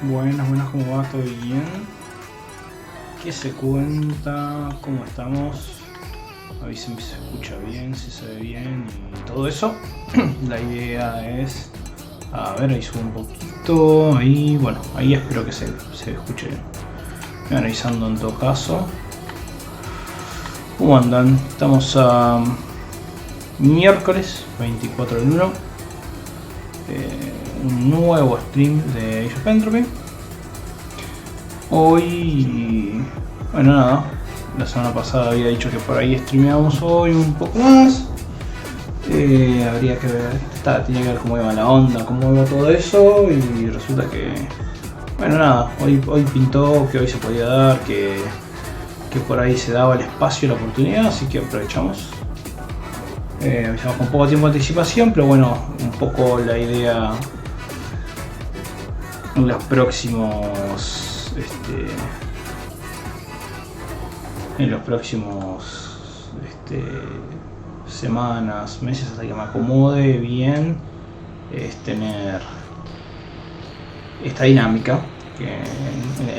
Buenas, buenas, ¿cómo va? ¿Todo bien? ¿Qué se cuenta? ¿Cómo estamos? Avisen si se escucha bien, si se ve bien y todo eso. La idea es... A ver, ahí subo un poquito, ahí, bueno, ahí espero que se escuche bien. Me van avisando en todo caso. ¿Cómo andan? Estamos a miércoles 24 del 1. Un nuevo stream de Age of Entropy. Hoy, bueno, nada, la semana pasada había dicho que por ahí streameamos hoy un poco más. Habría que ver, tenía que ver cómo iba la onda, cómo iba todo eso, y resulta que, bueno, nada, hoy pintó que hoy se podía dar, que por ahí se daba el espacio y la oportunidad, así que aprovechamos. Avisamos con poco tiempo de anticipación, pero bueno, un poco la idea en los próximos semanas, meses, hasta que me acomode bien, es tener esta dinámica que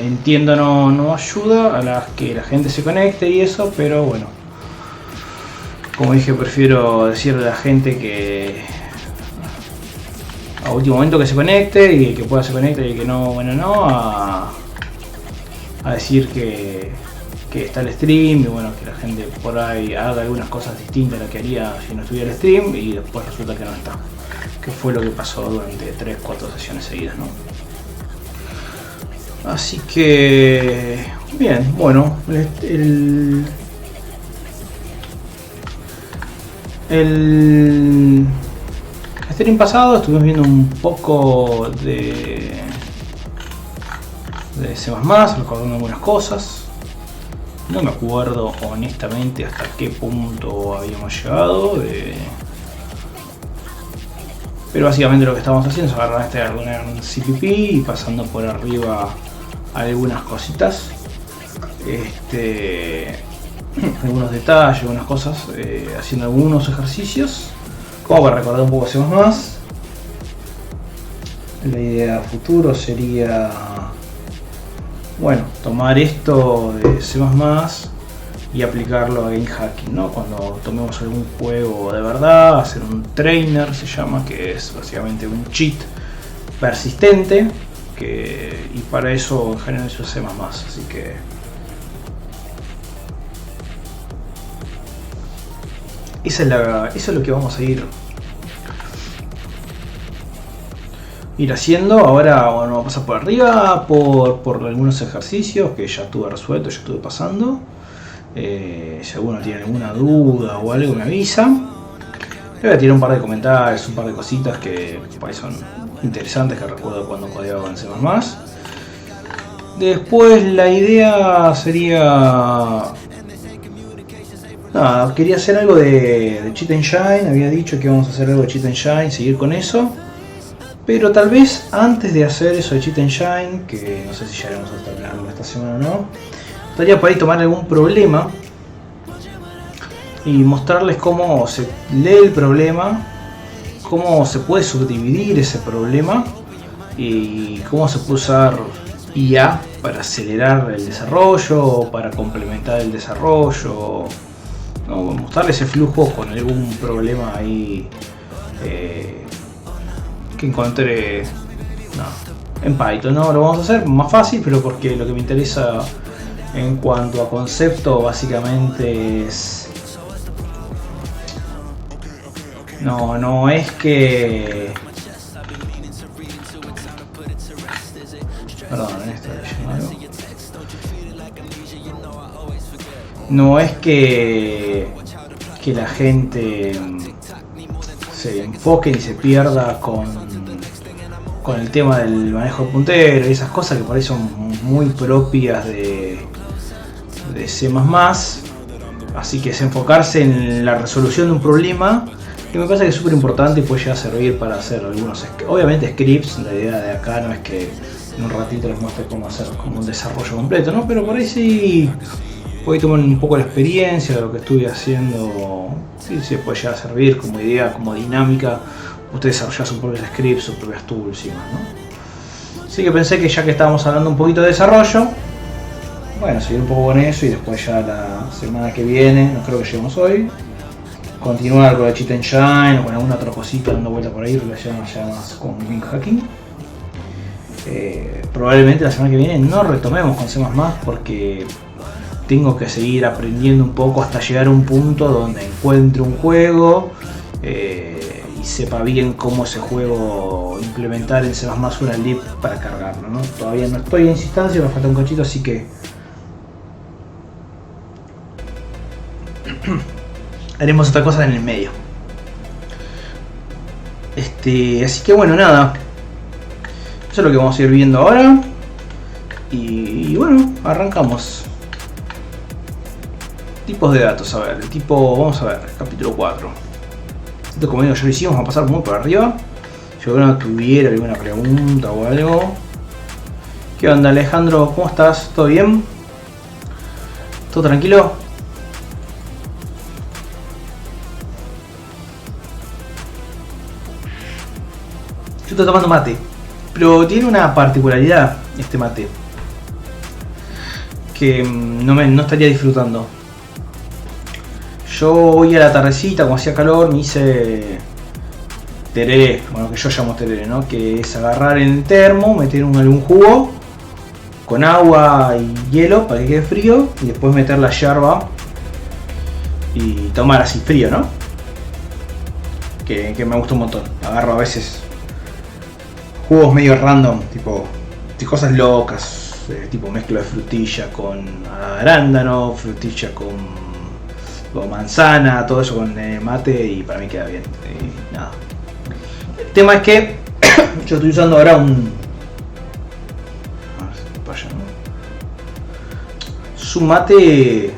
entiendo no ayuda a que la gente se conecte y eso, pero bueno, como dije, prefiero decirle a la gente que a último momento que se conecte, y que pueda se conecte, y que no, bueno, no, a decir que está el stream, y bueno, que la gente por ahí haga algunas cosas distintas a las que haría si no estuviera el stream, y después resulta que no está, que fue lo que pasó durante 3-4 sesiones seguidas, ¿no? Así que bien, bueno, el stream pasado estuvimos viendo un poco de C++, recordando algunas cosas. No me acuerdo honestamente hasta qué punto habíamos llegado. Pero básicamente lo que estábamos haciendo es agarrar algún CPP y pasando por arriba algunas cositas. Algunos detalles, algunas cosas, haciendo algunos ejercicios como para recordar un poco C++. La idea futuro sería, bueno, tomar esto de C++ y aplicarlo a game hacking, ¿no? Cuando tomemos algún juego de verdad, hacer un trainer, se llama, que es básicamente un cheat persistente, y para eso en general se usa C++, así que eso es lo que vamos a ir haciendo. Ahora, bueno, vamos a pasar por arriba por algunos ejercicios que ya tuve resuelto, ya estuve pasando. Si alguno tiene alguna duda o algo, me avisa. Le voy a tirar un par de comentarios, un par de cositas que por ahí son interesantes, que recuerdo cuando codeaba en C++. Después la idea sería... Nada, quería hacer algo de Cheat Engine, había dicho que íbamos a hacer algo de Cheat Engine, seguir con eso. Pero tal vez antes de hacer eso de Cheat Engine, que no sé si ya iremos a terminarlo esta semana o no, estaría por ahí tomar algún problema y mostrarles cómo se lee el problema, cómo se puede subdividir ese problema y cómo se puede usar IA para acelerar el desarrollo o para complementar el desarrollo, ¿no? Mostrarles ese flujo con algún problema ahí que encontré en Python. No lo vamos a hacer más fácil, pero porque lo que me interesa en cuanto a concepto básicamente es... No es que... Perdón, esto no es que la gente se enfoque y se pierda con el tema del manejo de puntero y esas cosas que por ahí son muy propias de C++. Así que es enfocarse en la resolución de un problema, que me parece que es súper importante y puede llegar a servir para hacer algunos, obviamente, scripts. La idea de acá no es que en un ratito les muestre cómo hacer como un desarrollo completo, ¿no? Pero por ahí sí, hoy toman un poco la experiencia de lo que estuve haciendo, sí se puede llegar a servir como idea, como dinámica. Usted desarrolla sus propios scripts, sus propias tools y más, ¿no? Así que pensé que ya que estábamos hablando un poquito de desarrollo, bueno, seguir un poco con eso y después ya la semana que viene, no creo que lleguemos hoy, continuar con la Cheat Engine o con alguna otra cosita dando vuelta por ahí relacionada ya más con Wing Hacking. Probablemente la semana que viene no retomemos con C++ porque tengo que seguir aprendiendo un poco hasta llegar a un punto donde encuentre un juego y sepa bien cómo ese juego implementar en C++ una lib para cargarlo, ¿no? Todavía no estoy en esa instancia, me falta un cachito, así que haremos otra cosa en el medio. Así que bueno, nada. Eso es lo que vamos a ir viendo ahora. Y bueno, arrancamos. Tipos de datos, a ver, el tipo, vamos a ver, capítulo 4. Esto como digo, ya lo hicimos, vamos a pasar muy por arriba. Yo creo que no tuviera alguna pregunta o algo. ¿Qué onda, Alejandro? ¿Cómo estás? ¿Todo bien? ¿Todo tranquilo? Yo estoy tomando mate, pero tiene una particularidad este mate que no estaría disfrutando. Yo hoy a la tardecita, como hacía calor, me hice tereré, bueno, que yo llamo tereré, ¿no? Que es agarrar en el termo, meter algún jugo con agua y hielo para que quede frío y después meter la yerba y tomar así frío, ¿no? Que me gusta un montón. Agarro a veces jugos medio random, tipo de cosas locas, tipo mezcla de frutilla con arándano, frutilla con manzana, todo eso con mate y para mí queda bien. Y nada. El tema es que yo estoy usando ahora es un mate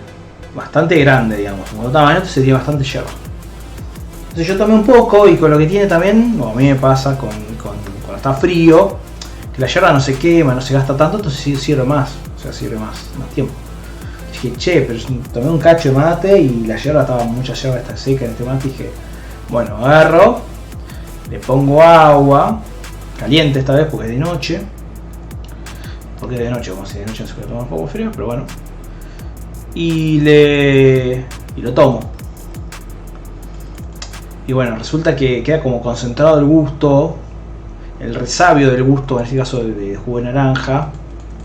bastante grande, digamos. Con otro tamaño sería bastante yerba. Entonces yo tomé un poco y con lo que tiene también, como a mí me pasa cuando está frío, que la yerba no se quema, no se gasta tanto, entonces sirve más, o sea, sirve más tiempo. Dije, che, pero tomé un cacho de mate y la yerba estaba, mucha yerba está seca en este mate, y dije, bueno, agarro, le pongo agua, caliente esta vez porque es de noche, porque es de noche, como si de noche se puede tomar un poco frío, pero bueno, y lo tomo. Y bueno, resulta que queda como concentrado el gusto, el resabio del gusto, en este caso de jugo de naranja,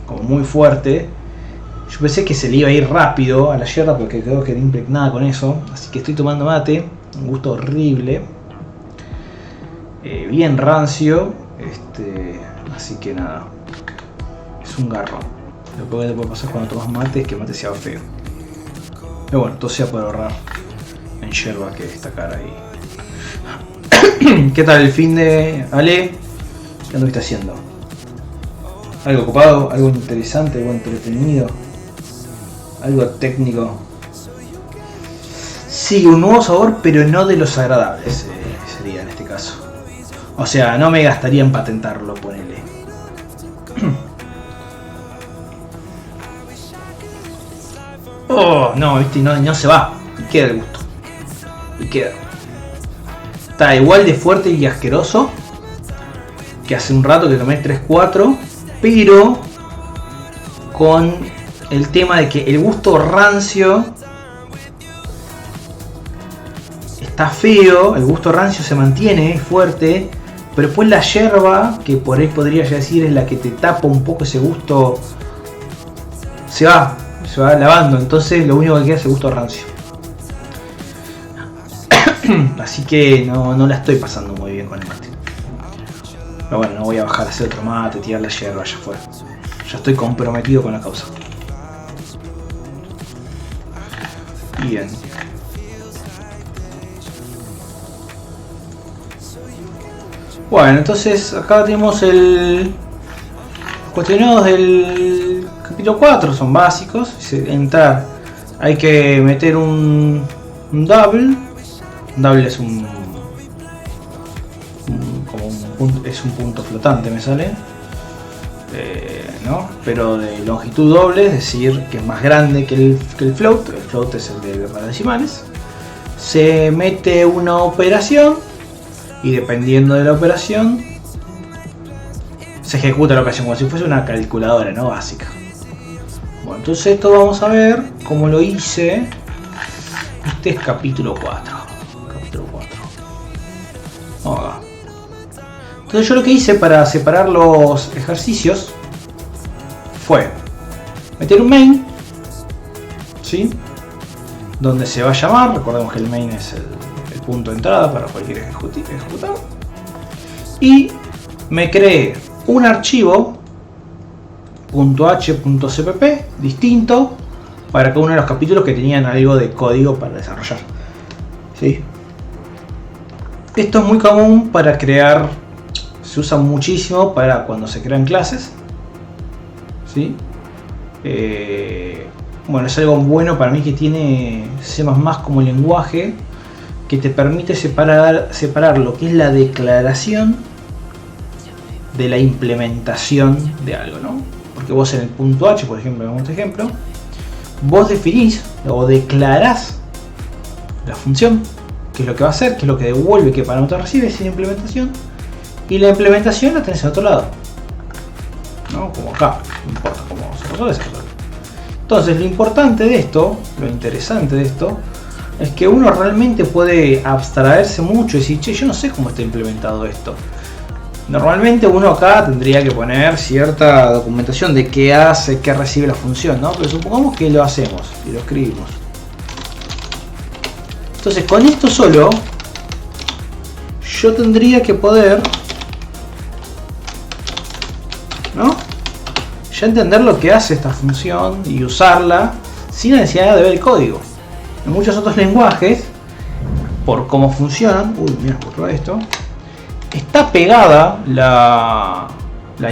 como muy fuerte. Yo pensé que se le iba a ir rápido a la yerba porque quedó impregnada con eso. Así que estoy tomando mate, un gusto horrible, bien rancio. Así que nada, es un garrón. Lo que te puede pasar cuando tomas mate es que el mate sea feo. Pero bueno, todo sea por ahorrar en yerba, que está cara ahí. ¿Qué tal el fin de Ale? ¿Qué anduviste haciendo? ¿Algo ocupado? ¿Algo interesante? ¿Algo entretenido? ¿Algo técnico? Sí, un nuevo sabor, pero no de los agradables sería en este caso. O sea, no me gastaría en patentarlo, ponele. Oh, no, viste, no se va. Y queda el gusto. Y queda. Está igual de fuerte y asqueroso que hace un rato que tomé 3-4, pero con el tema de que el gusto rancio está feo, el gusto rancio se mantiene fuerte, pero después la yerba, que por ahí podría decir es la que te tapa un poco ese gusto, se va lavando, entonces lo único que queda es el gusto rancio. Así que no la estoy pasando muy bien con el mate. Pero bueno, no voy a bajar a hacer otro mate, tirar la yerba, ya fue. Ya estoy comprometido con la causa. Bien. Bueno, entonces acá tenemos el cuestionados del capítulo 4, son básicos. Entrar, hay que meter un double. Un double es un punto flotante, me sale, ¿no? Pero de longitud doble, es decir, que es más grande que el float. El float es el de para decimales. Se mete una operación y dependiendo de la operación se ejecuta la operación como si fuese una calculadora, ¿no? Básica. Bueno, entonces esto vamos a ver cómo lo hice. Este es capítulo 4. Capítulo 4. Vamos acá. Entonces yo lo que hice para separar los ejercicios fue meter un main, ¿sí? Donde se va a llamar, recordemos que el main es el punto de entrada para cualquier ejecutado. Y me creé un archivo .h.cpp distinto para cada uno de los capítulos que tenían algo de código para desarrollar, ¿sí? Esto es muy común para crear, se usa muchísimo para cuando se crean clases, ¿sí? Bueno, es algo bueno para mí que tiene C++ como lenguaje, que te permite separar lo que es la declaración de la implementación de algo, ¿no? Porque vos en el punto H, por ejemplo, en este ejemplo, vos definís o declarás la función, qué es lo que va a hacer, qué es lo que devuelve, qué parámetro recibe, esa implementación, y la implementación la tenés en otro lado, ¿no? Como acá, no importa cómo se resuelve, se resuelve. Entonces, lo importante de esto, lo interesante de esto, es que uno realmente puede abstraerse mucho y decir, che, yo no sé cómo está implementado esto. Normalmente uno acá tendría que poner cierta documentación de qué hace, qué recibe la función, ¿no? Pero supongamos que lo hacemos y lo escribimos. Entonces, con esto solo, yo tendría que poder, ¿no? Ya entender lo que hace esta función y usarla sin la necesidad de ver el código. En muchos otros lenguajes, por cómo funcionan, mira, por esto, está pegada la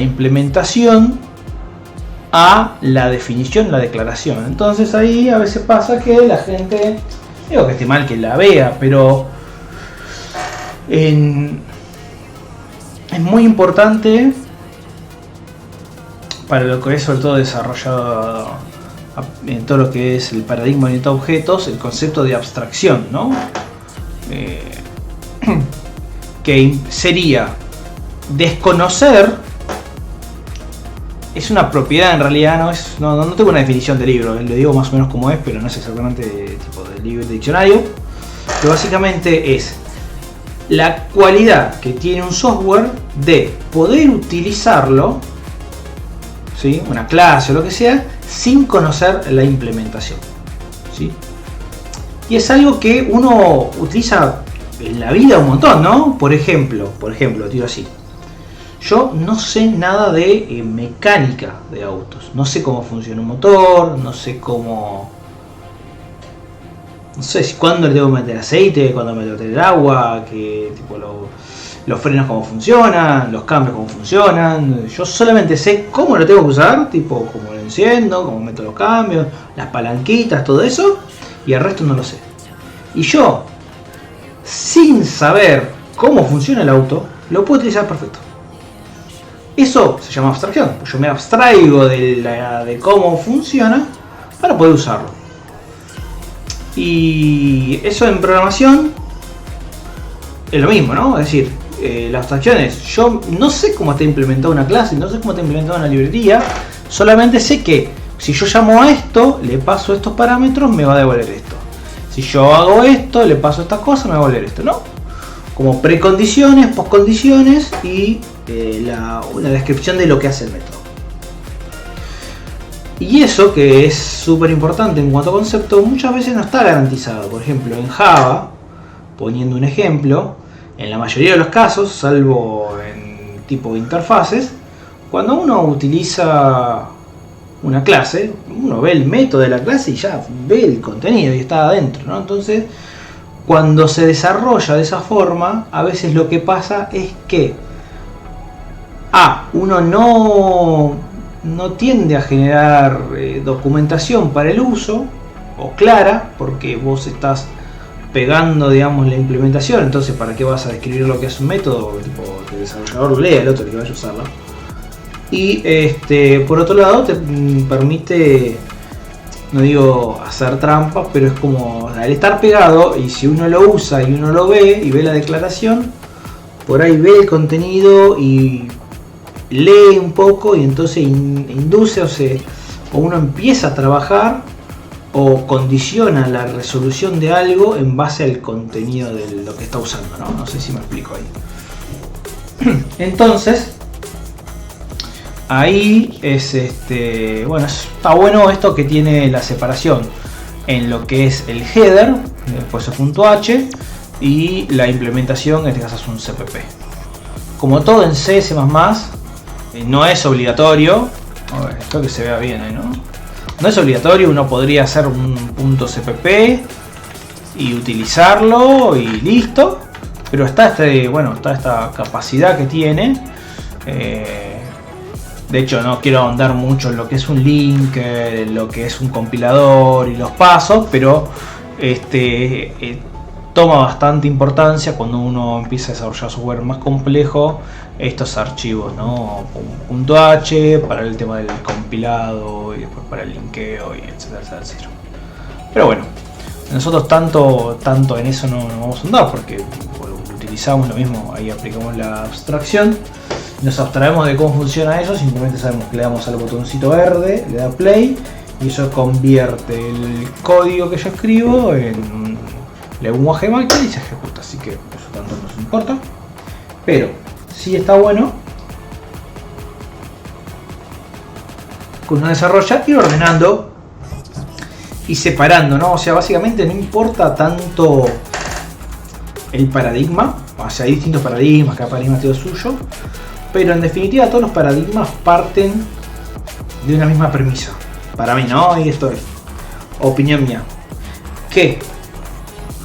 implementación a la definición, la declaración. Entonces ahí a veces pasa que la gente, digo que esté mal que la vea, pero es muy importante para lo que es sobre todo desarrollado en todo lo que es el paradigma orientado a objetos, el concepto de abstracción, ¿no? Que sería desconocer, es una propiedad en realidad, no tengo una definición de libro, lo digo más o menos como es, pero no es exactamente tipo de libro de diccionario, que básicamente es la cualidad que tiene un software de poder utilizarlo, ¿sí? Una clase o lo que sea, sin conocer la implementación, ¿sí? Y es algo que uno utiliza en la vida un montón, ¿no? Por ejemplo, digo así, yo no sé nada de mecánica de autos, no sé cómo funciona un motor, no sé si cuándo le debo meter aceite, cuándo me debo meter el agua, que tipo los frenos cómo funcionan, los cambios cómo funcionan. Yo solamente sé cómo lo tengo que usar, tipo cómo lo enciendo, cómo meto los cambios, las palanquitas, todo eso, y el resto no lo sé. Y yo, sin saber cómo funciona el auto, lo puedo utilizar perfecto. Eso se llama abstracción. Yo me abstraigo de cómo funciona para poder usarlo. Y eso en programación es lo mismo, ¿no? Es decir, la abstracción es, yo no sé cómo está implementada una clase, no sé cómo está implementada una librería, solamente sé que si yo llamo a esto, le paso estos parámetros, me va a devolver esto. Si yo hago esto, le paso estas cosas, me va a devolver esto, ¿no? Como precondiciones, poscondiciones y una descripción de lo que hace el método. Y eso, que es súper importante en cuanto a concepto, muchas veces no está garantizado. Por ejemplo, en Java, poniendo un ejemplo, en la mayoría de los casos, salvo en tipo de interfaces, cuando uno utiliza una clase, uno ve el método de la clase y ya ve el contenido y está adentro, ¿no? Entonces, cuando se desarrolla de esa forma, a veces lo que pasa es que uno no tiende a generar documentación para el uso, o clara, porque vos estás pegando, digamos, la implementación. Entonces, ¿para qué vas a describir lo que es un método? Tipo, que el desarrollador lo lea, el otro que vaya a usarlo. Y por otro lado te permite, no digo hacer trampas, pero es como al estar pegado, y si uno lo usa y uno lo ve y ve la declaración, por ahí ve el contenido y lee un poco y entonces induce o uno empieza a trabajar o condiciona la resolución de algo en base al contenido de lo que está usando, ¿no? No sé si me explico ahí. Entonces, ahí es bueno, está bueno esto que tiene la separación en lo que es el header, después es .h, y la implementación, en este caso es un CPP. Como todo en C++, no es obligatorio, a ver, esto que se vea bien ahí, ¿no? No es obligatorio, uno podría hacer un .cpp y utilizarlo y listo, pero está está esta capacidad que tiene. De hecho, no quiero ahondar mucho en lo que es un link, lo que es un compilador y los pasos, pero toma bastante importancia cuando uno empieza a desarrollar software más complejo, estos archivos, ¿no? .h para el tema del compilado y después para el linkeo y etcétera, etcétera. Pero bueno, nosotros tanto en eso no vamos a andar porque utilizamos lo mismo, ahí aplicamos la abstracción, nos abstraemos de cómo funciona eso, simplemente sabemos que le damos al botoncito verde, le da play y eso convierte el código que yo escribo en lenguaje máquina y se ejecuta, así que eso tanto nos importa, pero sí está bueno que uno desarrolla ir ordenando y separando, ¿no? O sea, básicamente no importa tanto el paradigma, o sea, hay distintos paradigmas, cada paradigma tiene suyo, pero en definitiva todos los paradigmas parten de una misma premisa, para mí, ¿no? Y esto es opinión mía, que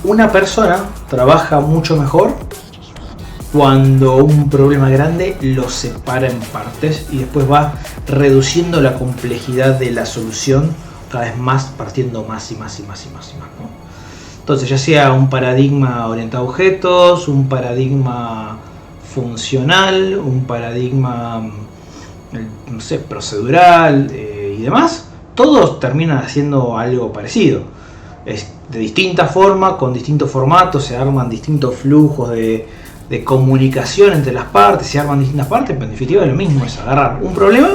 una persona trabaja mucho mejor cuando un problema grande lo separa en partes y después va reduciendo la complejidad de la solución cada vez más, partiendo más y más, ¿no? Entonces, ya sea un paradigma orientado a objetos, un paradigma funcional, un paradigma, no sé, procedural y demás, todos terminan haciendo algo parecido. Es de distinta forma, con distintos formatos, se arman distintos flujos de comunicación entre las partes, se arman distintas partes, pero en definitiva es lo mismo, es agarrar un problema,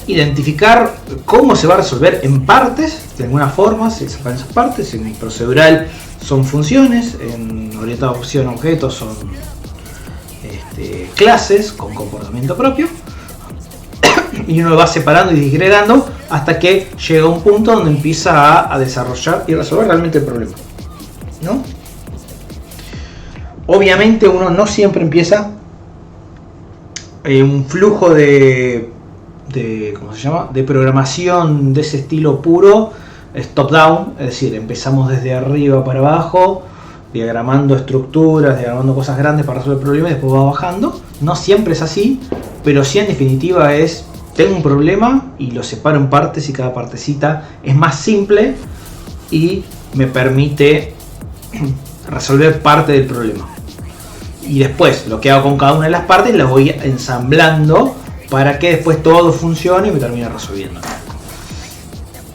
identificar cómo se va a resolver en partes, de alguna forma se separan esas partes, en procedural son funciones, en orientado a objetos son clases con comportamiento propio, y uno va separando y disgregando hasta que llega a un punto donde empieza a desarrollar y resolver realmente el problema, ¿no? Obviamente uno no siempre empieza un flujo de ¿cómo se llama? De programación de ese estilo puro, es top down, es decir, empezamos desde arriba para abajo, diagramando estructuras, diagramando cosas grandes para resolver problemas y después va bajando. No siempre es así, pero sí en definitiva es, tengo un problema y lo separo en partes y cada partecita es más simple y me permite resolver parte del problema. Y después lo que hago con cada una de las partes las voy ensamblando para que después todo funcione y me termine resolviendo.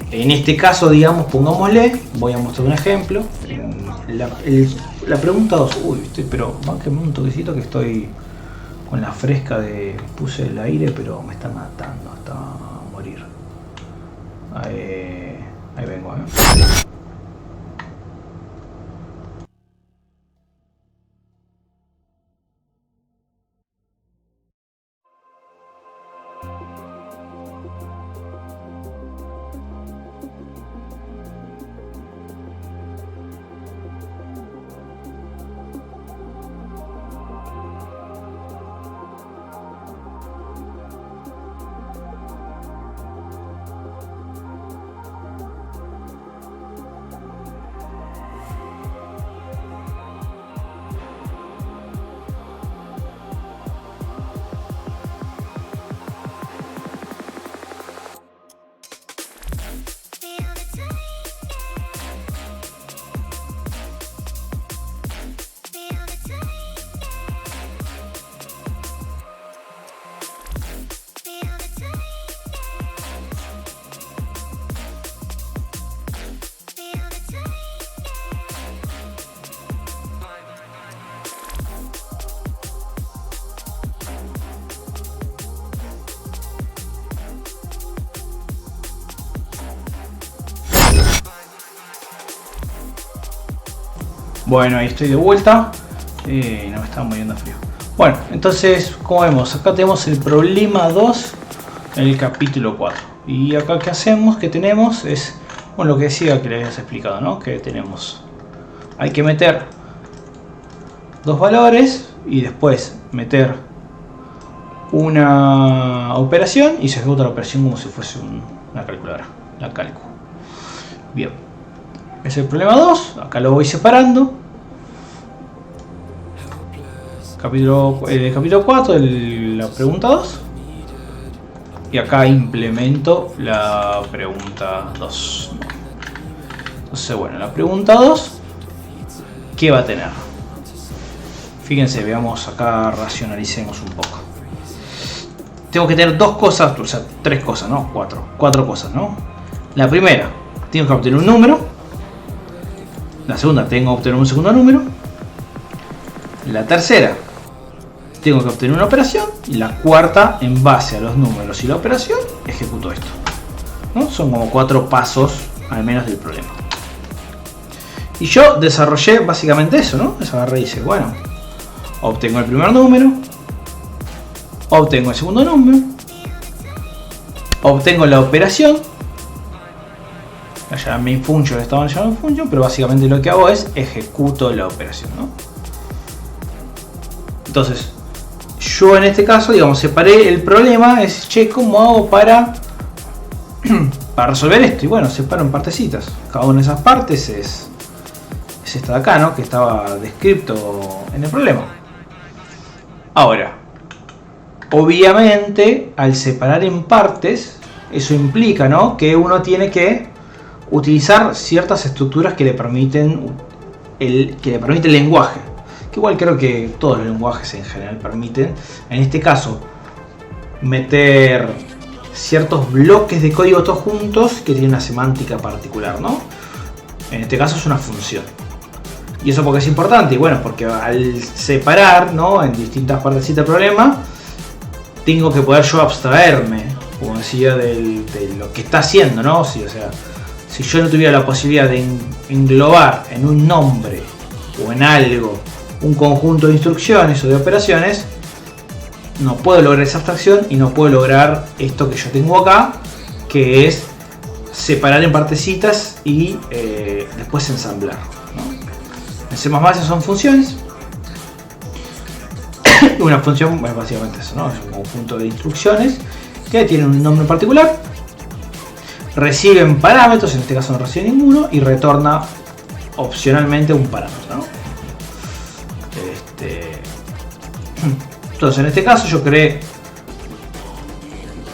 En este caso, digamos, pongámosle, voy a mostrar un ejemplo. La pregunta 2, pero bánquenme un toquecito que estoy con la fresca de, puse el aire, pero me está matando hasta morir. Ahí vengo, Bueno, ahí estoy de vuelta. No me estaba muriendo frío. Bueno, entonces, como vemos, acá tenemos el problema 2 en el capítulo 4. Y acá que hacemos, que tenemos, es bueno, lo que decía que les había explicado, ¿no? Que tenemos, hay que meter dos valores y después meter una operación y se ejecuta la operación como si fuese una calculadora, la calco. Bien, es el problema 2, acá lo voy separando. Capítulo 4, la pregunta 2. Y acá implemento la pregunta 2. Entonces, bueno, la pregunta 2, ¿qué va a tener? Fíjense, veamos acá, racionalicemos un poco. Tengo que tener dos cosas, o sea, tres cosas, ¿no? Cuatro cosas, ¿no? La primera, tengo que obtener un número. La segunda, tengo que obtener un segundo número. La tercera, tengo que obtener una operación. Y la cuarta, en base a los números y la operación, ejecuto esto, ¿no? Son como 4 pasos, al menos, del problema. Y yo desarrollé básicamente eso, ¿no? Agarré y hice, bueno, obtengo el primer número, obtengo el segundo número, obtengo la operación. Allá main function estaban llamando function, pero básicamente lo que hago es ejecuto la operación, ¿no? Entonces, yo en este caso, digamos, separé el problema, es, che, ¿cómo hago para resolver esto? Y bueno, separo en partecitas. Cada una de esas partes es esta de acá, ¿no? Que estaba descrito en el problema. Ahora, obviamente, al separar en partes, eso implica, ¿no? Que uno tiene que utilizar ciertas estructuras que le permiten el lenguaje. Que igual creo que todos los lenguajes en general permiten. En este caso, meter ciertos bloques de código todos juntos que tienen una semántica particular, ¿no? En este caso es una función. ¿Y eso porque es importante? Y bueno, porque al separar, ¿no?, en distintas partecitas del problema, tengo que poder yo abstraerme, como decía, de lo que está haciendo, ¿no? Sí, o sea, si yo no tuviera la posibilidad de englobar en un nombre o en algo un conjunto de instrucciones o de operaciones, no puedo lograr esa abstracción y no puedo lograr esto que yo tengo acá, que es separar en partecitas y después ensamblar, ¿no? En C++ son funciones. Una función es básicamente eso, ¿no? Es un conjunto de instrucciones que tienen un nombre en particular, reciben parámetros, en este caso no recibe ninguno, y retorna opcionalmente un parámetro, ¿no? Entonces, en este caso yo creé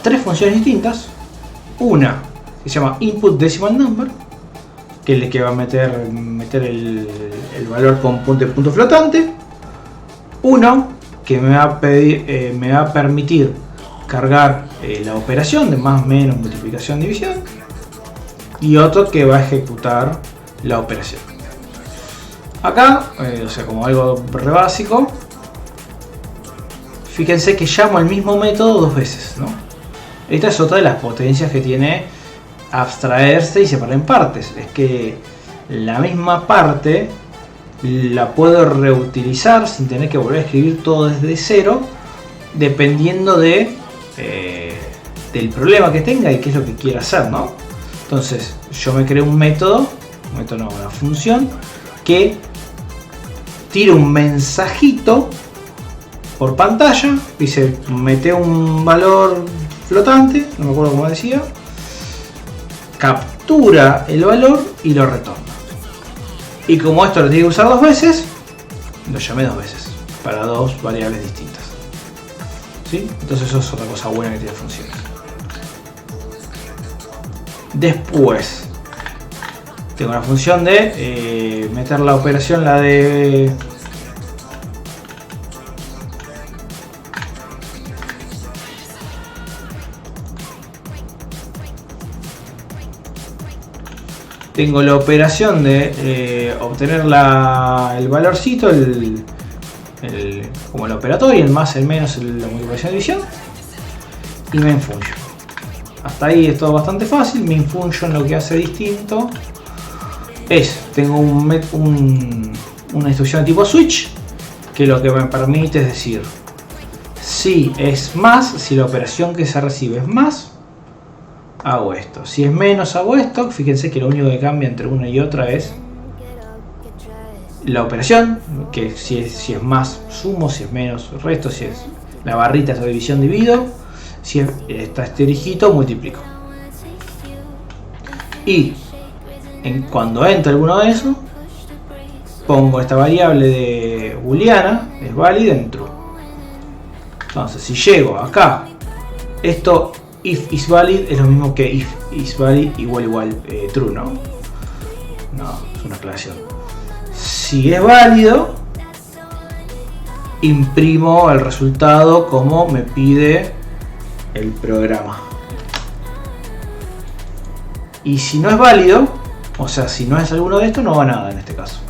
3 funciones distintas. Una que se llama input decimal number, que es el que va a meter el valor con punto flotante. Uno que me va a permitir cargar la operación de más, menos, multiplicación, división. Y otro que va a ejecutar la operación. Acá, o sea, como algo re básico, fíjense que llamo al mismo método 2 veces, ¿no? Esta es otra de las potencias que tiene abstraerse y separar en partes. Es que la misma parte la puedo reutilizar sin tener que volver a escribir todo desde cero, dependiendo del problema que tenga y qué es lo que quiera hacer, ¿no? Entonces, yo me creo un método no, una función que tira un mensajito por pantalla, dice mete un valor flotante, no me acuerdo cómo decía, captura el valor y lo retorna. Y como esto lo tiene que usar 2 veces, lo llamé 2 veces para 2 variables distintas, ¿sí? Entonces eso es otra cosa buena que tiene funciones. Después tengo una función de meter la operación, la de tengo la operación de obtener el valorcito, como el operatorio, el más, el menos, la multiplicación, división, y main function. Hasta ahí es todo bastante fácil. Main function lo que hace distinto es, tengo un una instrucción de tipo switch, que lo que me permite es decir, si es más, si la operación que se recibe es más, hago esto. Si es menos, hago esto. Fíjense que lo único que cambia entre una y otra es la operación, que si es más, sumo, si es menos, resto, si es la barrita es la división, divido, si está este dígito, multiplico. Y cuando entra alguno de esos, pongo esta variable de booleana, es válida en true. Entonces, si llego acá, esto if is valid es lo mismo que if is valid igual true, ¿no? No, es una aclaración. Si es válido, imprimo el resultado como me pide el programa. Y si no es válido, o sea, si no es alguno de estos, no hago nada en este caso.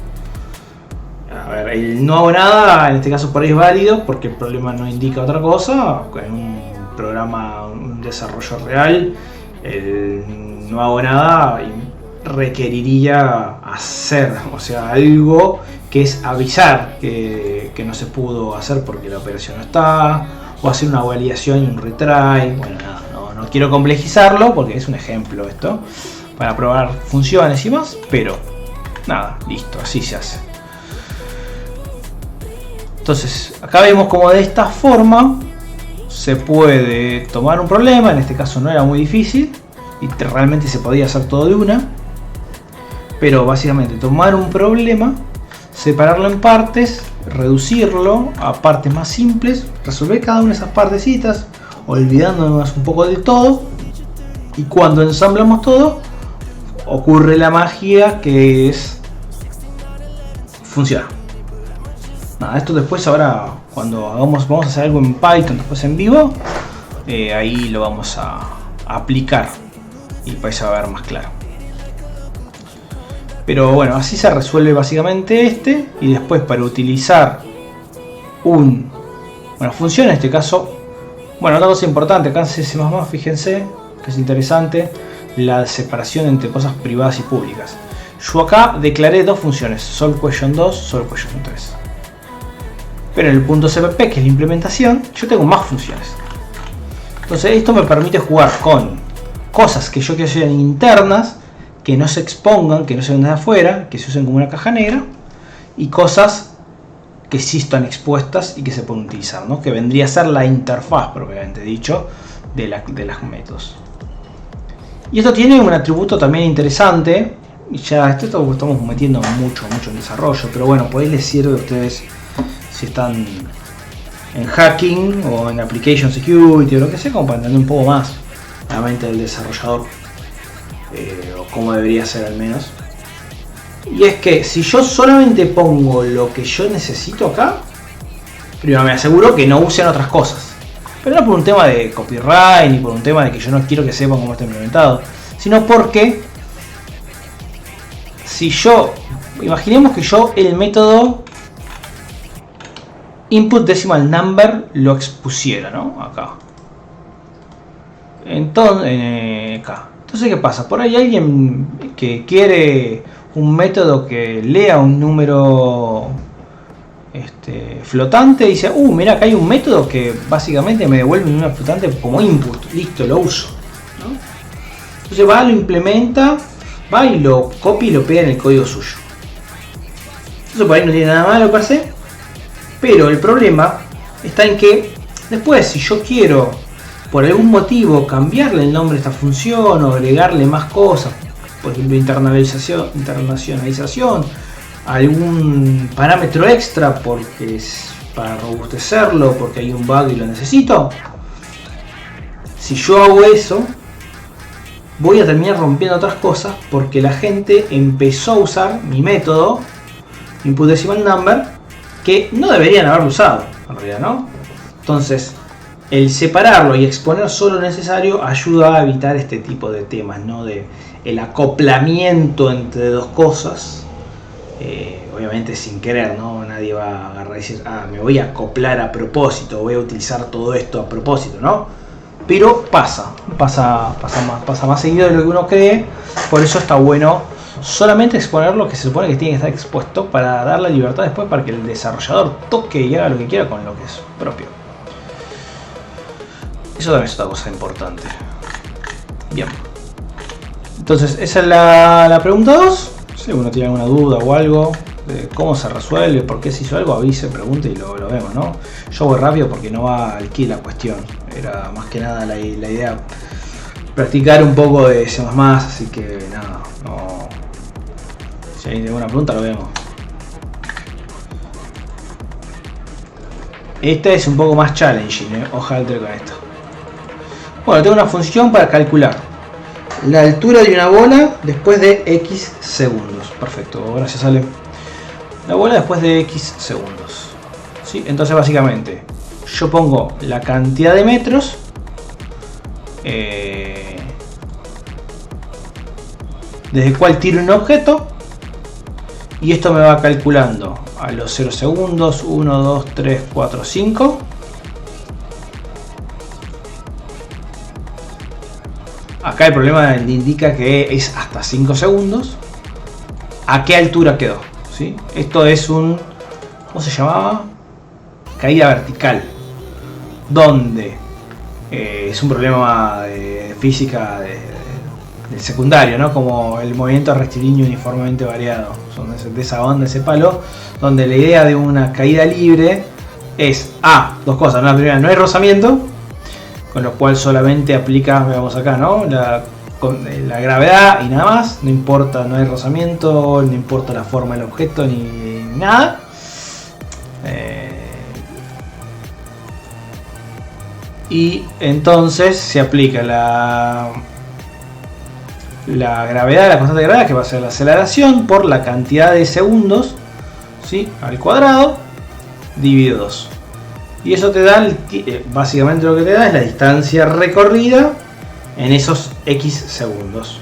A ver, el no hago nada, en este caso por ahí es válido, porque el problema no indica otra cosa. En un programa, un desarrollo real, el no hago nada requeriría hacer, o sea, algo que es avisar que no se pudo hacer porque la operación no está, o hacer una validación y un retry. Bueno, nada, no quiero complejizarlo porque es un ejemplo esto, para probar funciones y más, pero nada, listo, así se hace. Entonces, acá vemos como de esta forma se puede tomar un problema, en este caso no era muy difícil, y realmente se podía hacer todo de una, pero básicamente tomar un problema, separarlo en partes, reducirlo a partes más simples, resolver cada una de esas partecitas, olvidándonos un poco de todo, y cuando ensamblamos todo, ocurre la magia que es funciona. Nada, esto después ahora cuando vamos a hacer algo en Python después en vivo, ahí lo vamos a aplicar y vais a ver más claro. Pero bueno, así se resuelve básicamente este, y después para utilizar una función, en este caso, bueno, otra cosa importante acá en C++, fíjense que es interesante la separación entre cosas privadas y públicas. Yo acá declaré dos funciones, solve question 2, solve question 3. Pero en el punto .cpp, que es la implementación, yo tengo más funciones. Entonces esto me permite jugar con cosas que yo quiero que sean internas, que no se expongan, que no se ven de afuera, que se usen como una caja negra, y cosas que sí están expuestas y que se pueden utilizar, ¿no? Que vendría a ser la interfaz propiamente dicho de las métodos. Y esto tiene un atributo también interesante, y ya esto estamos metiendo mucho en desarrollo, pero bueno, por ahí les sirve a ustedes si están en hacking o en application security o lo que sea, como para entender un poco más la mente del desarrollador, o cómo debería ser al menos. Y es que si yo solamente pongo lo que yo necesito acá, primero me aseguro que no usen otras cosas, pero no por un tema de copyright ni por un tema de que yo no quiero que sepan cómo está implementado, sino porque si yo, imaginemos que yo el método input decimal number lo expusiera, ¿no? Acá. Entonces, acá. Entonces, ¿qué pasa? Por ahí hay alguien que quiere un método que lea un número flotante y dice, mira, acá hay un método que básicamente me devuelve un número flotante como input. Listo, lo uso, ¿no? Entonces va, lo implementa, va y lo copia y lo pega en el código suyo. Entonces por ahí no tiene nada malo per se. Pero el problema está en que después, si yo quiero por algún motivo cambiarle el nombre a esta función o agregarle más cosas, por ejemplo internacionalización, algún parámetro extra porque es para robustecerlo, porque hay un bug y lo necesito, si yo hago eso, voy a terminar rompiendo otras cosas porque la gente empezó a usar mi método input decimal number, que no deberían haberlo usado, en realidad, ¿no? Entonces, el separarlo y exponer solo lo necesario ayuda a evitar este tipo de temas, ¿no? De el acoplamiento entre dos cosas, obviamente sin querer, ¿no? Nadie va a agarrar y decir, me voy a acoplar a propósito, voy a utilizar todo esto a propósito, ¿no? Pero pasa más seguido de lo que uno cree, por eso está bueno Solamente exponer lo que se supone que tiene que estar expuesto para dar la libertad después para que el desarrollador toque y haga lo que quiera con lo que es propio. Eso también es otra cosa importante. Bien. Entonces, esa es la pregunta 2. Si uno tiene alguna duda o algo de cómo se resuelve, por qué se hizo algo, avise, pregunte y lo vemos, ¿no? Yo voy rápido porque no va al key la cuestión. Era más que nada la idea practicar un poco de C++, así que nada, no. Si hay alguna pregunta lo vemos. Esta es un poco más challenging, ojalá con esto. Bueno, tengo una función para calcular la altura de una bola después de X segundos. Perfecto, gracias Ale. La bola después de X segundos. ¿Sí? Entonces básicamente yo pongo la cantidad de metros desde el cual tiro un objeto y esto me va calculando a los 0 segundos, 1, 2, 3, 4, 5. Acá el problema indica que es hasta 5 segundos. ¿A qué altura quedó? ¿Sí? Esto es un... ¿cómo se llamaba? Caída vertical. Donde es un problema de física del secundario, ¿no? Como el movimiento rectilíneo uniformemente variado. Son de esa onda, ese palo. Donde la idea de una caída libre es... dos cosas. La primera, no hay rozamiento. Con lo cual solamente aplica, veamos acá, ¿no? La gravedad y nada más. No importa, no hay rozamiento, no importa la forma del objeto ni nada. Y entonces se aplica la gravedad, la constante de gravedad, que va a ser la aceleración, por la cantidad de segundos, ¿sí? Al cuadrado, dividido 2. Y eso te da, básicamente lo que te da es la distancia recorrida en esos X segundos.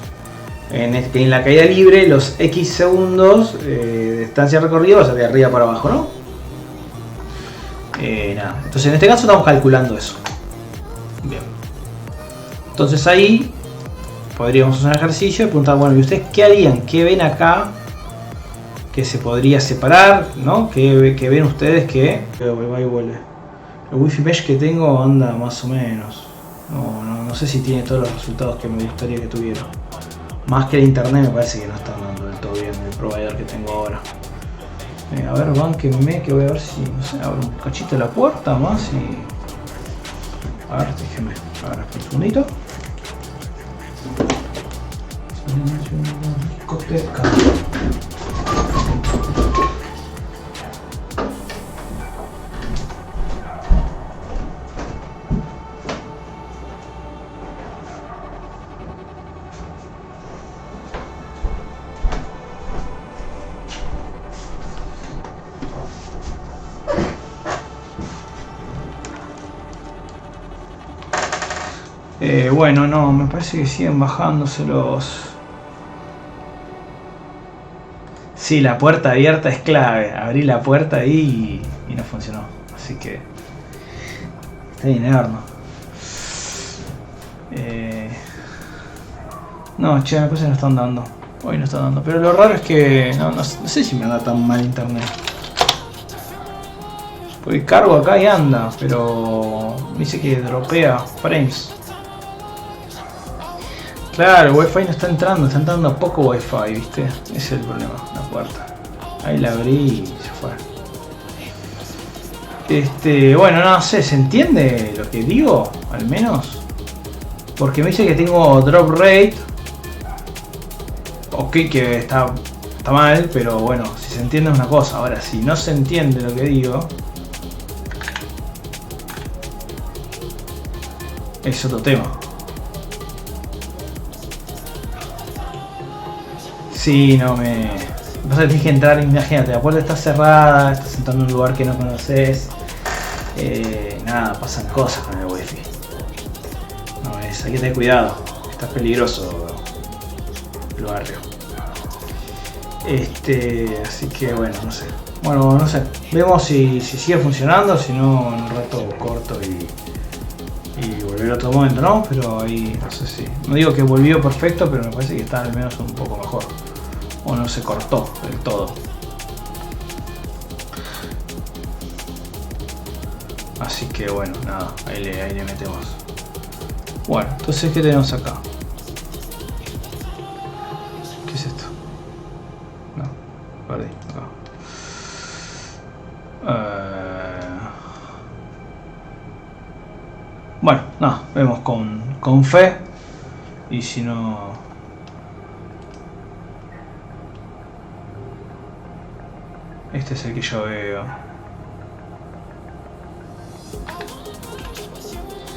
En la caída libre, los X segundos de distancia recorrida va a ser de arriba para abajo, ¿no? Nada. Entonces en este caso estamos calculando eso. Bien. Entonces ahí podríamos hacer un ejercicio y preguntar, bueno, ¿y ustedes qué harían? ¿Qué ven acá que se podría separar? ¿No? ¿Qué ven ustedes que va y vuelve? El Wi-Fi Mesh que tengo anda más o menos. No sé si tiene todos los resultados que me gustaría que tuviera. Más que el internet me parece que no está andando del todo bien el provider que tengo ahora. A ver, bánquenme que voy a ver si, no sé, abro un cachito de la puerta más y... A ver, déjenme, a ver, un segundito. Bueno, no, me parece que siguen bajándose los... Sí, la puerta abierta es clave. Abrí la puerta ahí y no funcionó. Así que... está bien, ¿no? No, che, me parece que no están dando. Hoy no están dando. Pero lo raro es que... No sé si me anda tan mal internet. Porque cargo acá y anda, pero... me dice que dropea frames. Claro, el Wi-Fi no está entrando poco Wi-Fi, ¿viste? Ese es el problema, la puerta. Ahí la abrí y se fue. Bueno, no sé, ¿se entiende lo que digo? Al menos. Porque me dice que tengo drop rate. Ok, que está mal, pero bueno, si se entiende es una cosa. Ahora, si no se entiende lo que digo, es otro tema. Sí, no me... Vas a tener que entrar, imagínate, la puerta está cerrada, estás entrando en un lugar que no conoces. Nada, pasan cosas con el wifi. No, hay que tener cuidado, está peligroso el barrio. Así que bueno, no sé. Bueno, no sé. Vemos si sigue funcionando, si no en un rato corto y volver a otro momento, ¿no? Pero ahí no sé si... No digo que volvió perfecto, pero me parece que está al menos un poco mejor. o no se cortó del todo. Así que bueno, nada, ahí le metemos. Bueno, entonces ¿qué tenemos acá? ¿Qué es esto? No, perdí, acá. Bueno, no, vemos con fe. Y si no... Este es el que yo veo.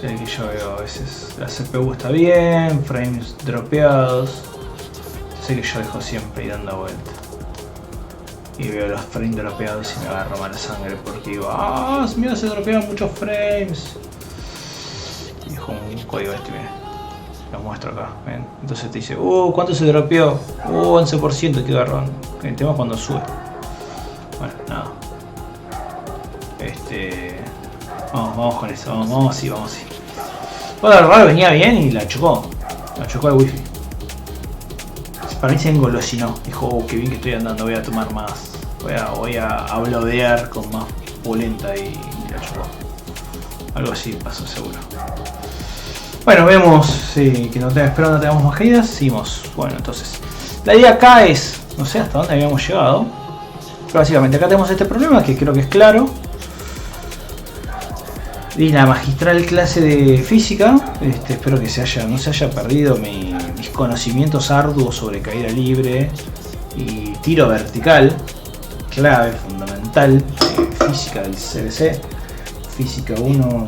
El que yo veo a veces. La CPU está bien, frames dropeados. Sé que yo dejo siempre y dando vuelta. Y veo los frames dropeados y me agarro mala sangre porque digo, ¡ah! Mira, se dropean muchos frames. Y dejo un código mira. Lo muestro acá, ¿ven? Entonces te dice, ¿cuánto se dropeó? 11%, qué garrón. El tema es cuando sube. Bueno, nada. Vamos con eso, vamos así. Bueno, el raro venía bien y la chocó el wifi. Para mí se engolosinó. Dijo, qué bien que estoy andando, voy a tomar más. Voy a blodear con más polenta y la chocó. Algo así pasó seguro. Bueno, vemos sí, que espero no tengamos más caídas. Seguimos. Bueno, entonces la idea acá es, no sé hasta dónde habíamos llegado, pero básicamente acá tenemos este problema que creo que es claro. Y la magistral clase de física, espero que no se haya perdido mis conocimientos arduos sobre caída libre y tiro vertical, clave, fundamental, física del CBC, física 1,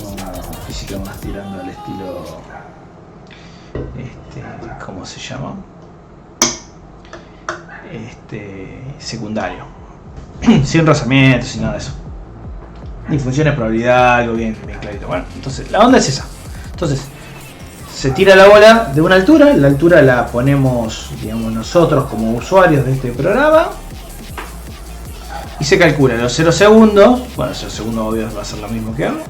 física más tirando al estilo, ¿cómo se llama? Secundario, sin rozamientos, sin nada de eso. Ni funciones de probabilidad, algo bien clarito. Bueno, entonces la onda es esa. Entonces, se tira la bola de una altura, la altura la ponemos, digamos, nosotros como usuarios de este programa. Y se calcula los 0 segundos, bueno, 0 segundos obvio va a ser lo mismo que ahora.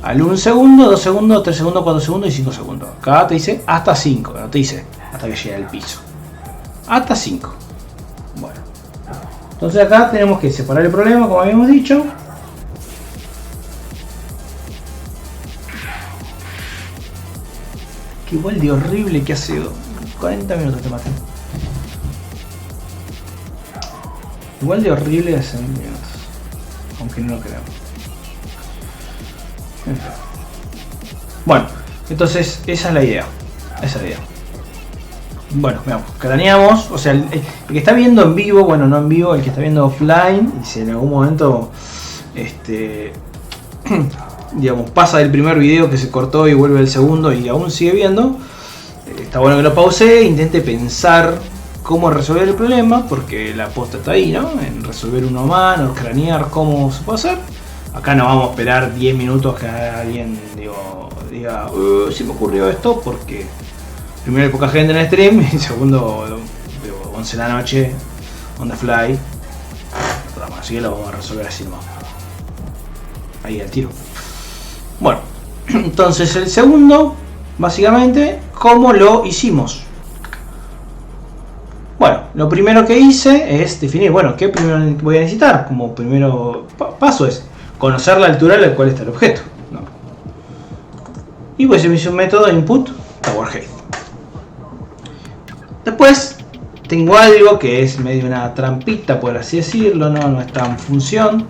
Al 1 segundo, 2 segundos, 3 segundos, 4 segundos y 5 segundos. Acá te dice hasta 5, no te dice hasta que llegue al piso. Hasta 5. Bueno. Entonces acá tenemos que separar el problema, como habíamos dicho. Igual de horrible que hace 40 minutos te maté. Igual de horrible hace minutos. Aunque no lo creamos. Bueno, entonces esa es la idea. Bueno, veamos. Craneamos. O sea, el que está viendo en vivo, bueno, no en vivo, el que está viendo offline, y si en algún momento digamos, pasa del primer video que se cortó y vuelve el segundo y aún sigue viendo, está bueno que lo pause, intente pensar cómo resolver el problema, porque la posta está ahí, ¿no? En resolver uno a mano, cranear cómo se puede hacer. Acá no vamos a esperar 10 minutos que alguien diga, si me ocurrió esto, porque primero hay poca gente en el stream y segundo, 11 de la noche, on the fly. Así que lo vamos a resolver así nomás. Ahí al tiro. Bueno, entonces el segundo, básicamente, ¿cómo lo hicimos? Bueno, lo primero que hice es definir, bueno, ¿qué primero voy a necesitar? Como primero paso es conocer la altura a la cual está el objeto, ¿no? Y pues me hice un método input tower height. Después tengo algo que es medio una trampita, por así decirlo, no está en función,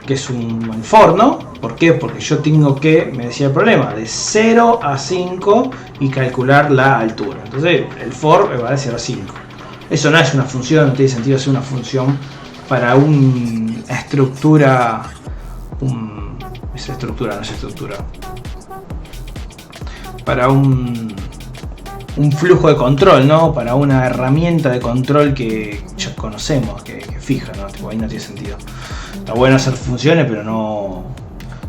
que es un for, ¿no? ¿Por qué? Porque yo tengo que, me decía el problema, de 0 a 5 y calcular la altura. Entonces el for va de 0 a 5. Eso no es una función, no tiene sentido hacer una función para una estructura. Es estructura, no es estructura. Para un flujo de control, ¿no? Para una herramienta de control que ya conocemos, que fija, ¿no? Tipo, ahí no tiene sentido. Está bueno hacer funciones, pero no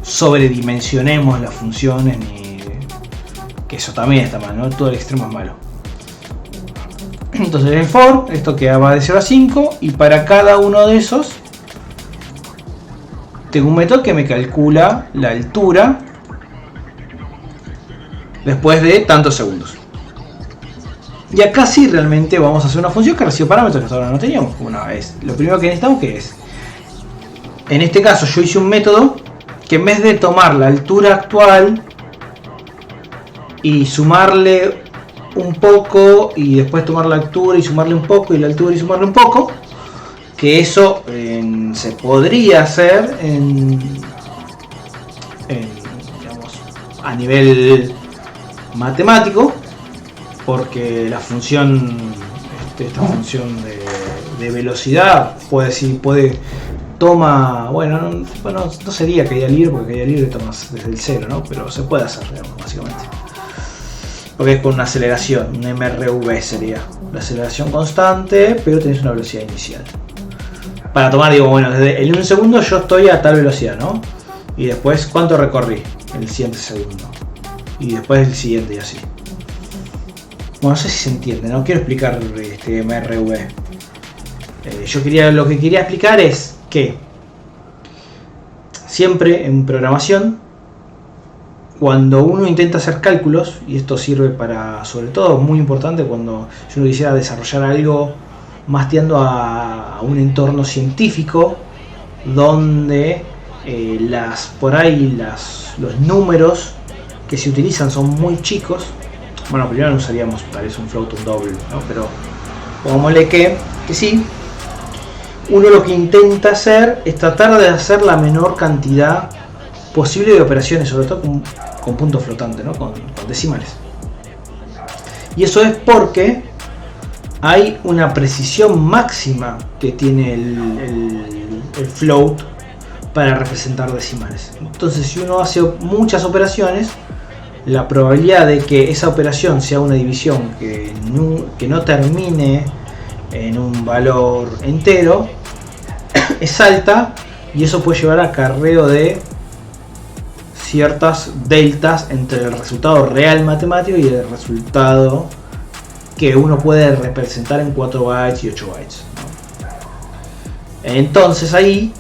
sobredimensionemos las funciones, ni que eso también está mal, ¿no? Todo el extremo es malo. Entonces el for, esto que va de 0 a 5, y para cada uno de esos tengo un método que me calcula la altura después de tantos segundos. Y acá sí realmente vamos a hacer una función que recibe parámetros que hasta ahora no teníamos. Una vez, lo primero que necesitamos que es, en este caso yo hice un método que en vez de tomar la altura actual y sumarle un poco y después tomar la altura y sumarle un poco y la altura y sumarle un poco, que eso se podría hacer digamos, a nivel matemático, porque la función, esta función de velocidad puede toma, bueno, no sería caída libre, porque caída libre tomas desde el cero, ¿no? Pero se puede hacer, digamos, básicamente. Porque es con una aceleración, un MRV sería la aceleración constante, pero tenés una velocidad inicial. Para tomar, digo, bueno, en un segundo yo estoy a tal velocidad, ¿no? Y después, ¿cuánto recorrí? El siguiente segundo. Y después el siguiente y así. Bueno, no sé si se entiende, no quiero explicar este MRV. Lo que quería explicar es que siempre en programación, cuando uno intenta hacer cálculos, y esto sirve para, sobre todo, muy importante cuando yo quisiera desarrollar algo más tirando a un entorno científico, donde los números que se utilizan son muy chicos. Bueno, primero no usaríamos tal vez un float, un double, ¿no? Pero pongámosle que sí. Uno lo que intenta hacer es tratar de hacer la menor cantidad posible de operaciones, sobre todo con puntos flotantes, ¿no? con decimales. Y eso es porque hay una precisión máxima que tiene el float para representar decimales. Entonces, si uno hace muchas operaciones, la probabilidad de que esa operación sea una división que no termine en un valor entero es alta, y eso puede llevar a acarreo de ciertas deltas entre el resultado real matemático y el resultado que uno puede representar en 4 bytes y 8 bytes, ¿no? Entonces ahí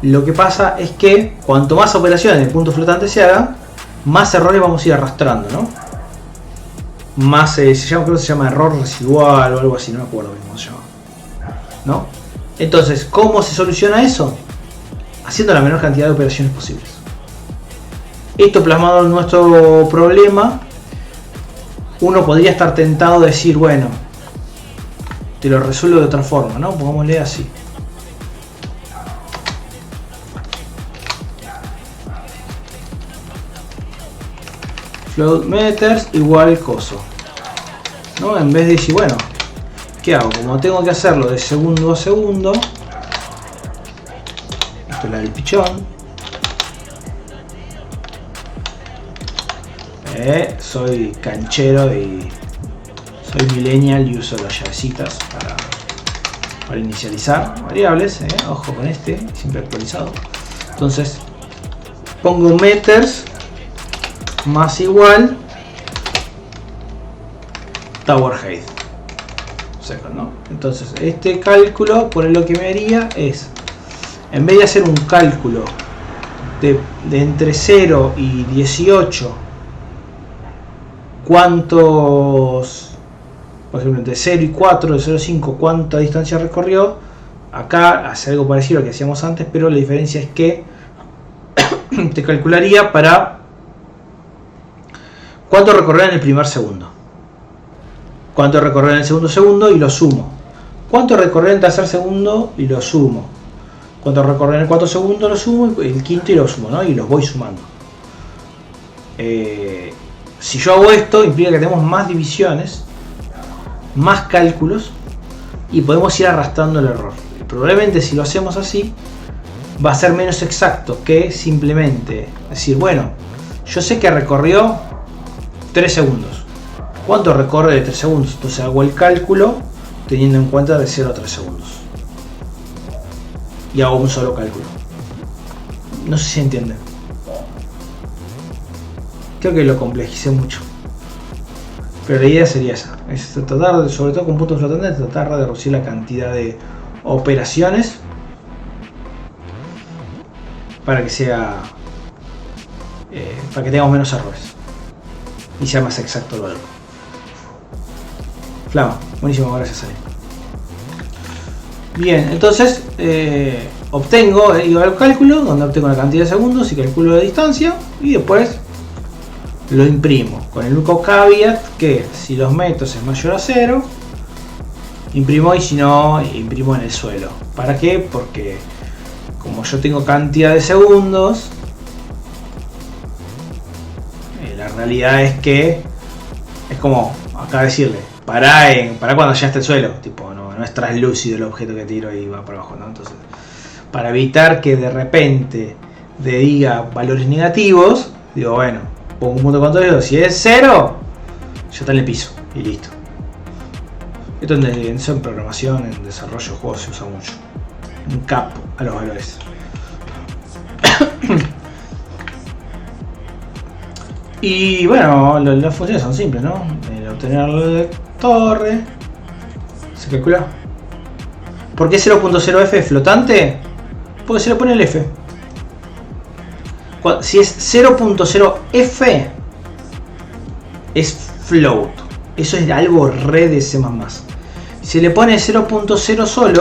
lo que pasa es que cuanto más operaciones de punto flotante se hagan, más errores vamos a ir arrastrando, ¿no? Más creo que se llama error residual o algo así, no me acuerdo bien cómo se llama, ¿no? Entonces, ¿cómo se soluciona eso? Haciendo la menor cantidad de operaciones posibles. Esto plasmado en nuestro problema, uno podría estar tentado de decir, bueno, te lo resuelvo de otra forma, ¿no? Pongámosle así. Float meters igual coso, ¿no? En vez de decir, bueno, ¿qué hago? Como tengo que hacerlo de segundo a segundo, esto es la del pichón. Soy canchero y soy millennial y uso las llavecitas para inicializar variables. Ojo con siempre actualizado. Entonces pongo meters más igual tower height second, ¿no? Entonces este cálculo, por lo que me haría es, en vez de hacer un cálculo de entre 0 y 18 cuántos, por ejemplo entre 0 y 4, de 0 a 5 cuánta distancia recorrió, acá hace algo parecido a lo que hacíamos antes, pero la diferencia es que te calcularía para cuánto recorrió en el primer segundo, cuánto recorrió en el segundo segundo y lo sumo, cuánto recorrió en el tercer segundo y lo sumo, cuánto recorrió en el cuarto segundo lo sumo, y el quinto y lo sumo, ¿no? Y los voy sumando. Si yo hago esto, implica que tenemos más divisiones, más cálculos, y podemos ir arrastrando el error. Probablemente si lo hacemos así, va a ser menos exacto que simplemente decir, bueno, yo sé que recorrió 3 segundos. ¿Cuánto recorre de 3 segundos? Entonces hago el cálculo teniendo en cuenta de 0 a 3 segundos. Y hago un solo cálculo. No sé si se entiende. Creo que lo complejicé mucho. Pero la idea sería esa. Es tratar, sobre todo con puntos flotantes, tratar de reducir la cantidad de operaciones para que sea para que tengamos menos errores y sea más exacto el valor. Flama. Buenísimo, gracias a él. Bien, entonces obtengo, digo al cálculo, donde obtengo la cantidad de segundos y calculo la distancia. Y después lo imprimo. Con el único caveat que si los metros es mayor a 0, imprimo, y si no, imprimo en el suelo. ¿Para qué? Porque como yo tengo cantidad de segundos, la realidad es que es como acá decirle, para cuando ya esté el suelo, tipo, no es translúcido el objeto que tiro y va para abajo, ¿no? Entonces, para evitar que de repente le diga valores negativos, digo, bueno, pongo un punto de control, si es 0, ya está en el piso y listo. Esto en programación, en desarrollo de juegos se usa mucho. Un cap a los valores. Y bueno, las funciones son simples, ¿no? El obtener la torre se calcula. ¿Por qué 0.0f es flotante? Porque se le pone el f. Si es 0.0f es float. Eso es algo re de C++. Si le pone 0.0 solo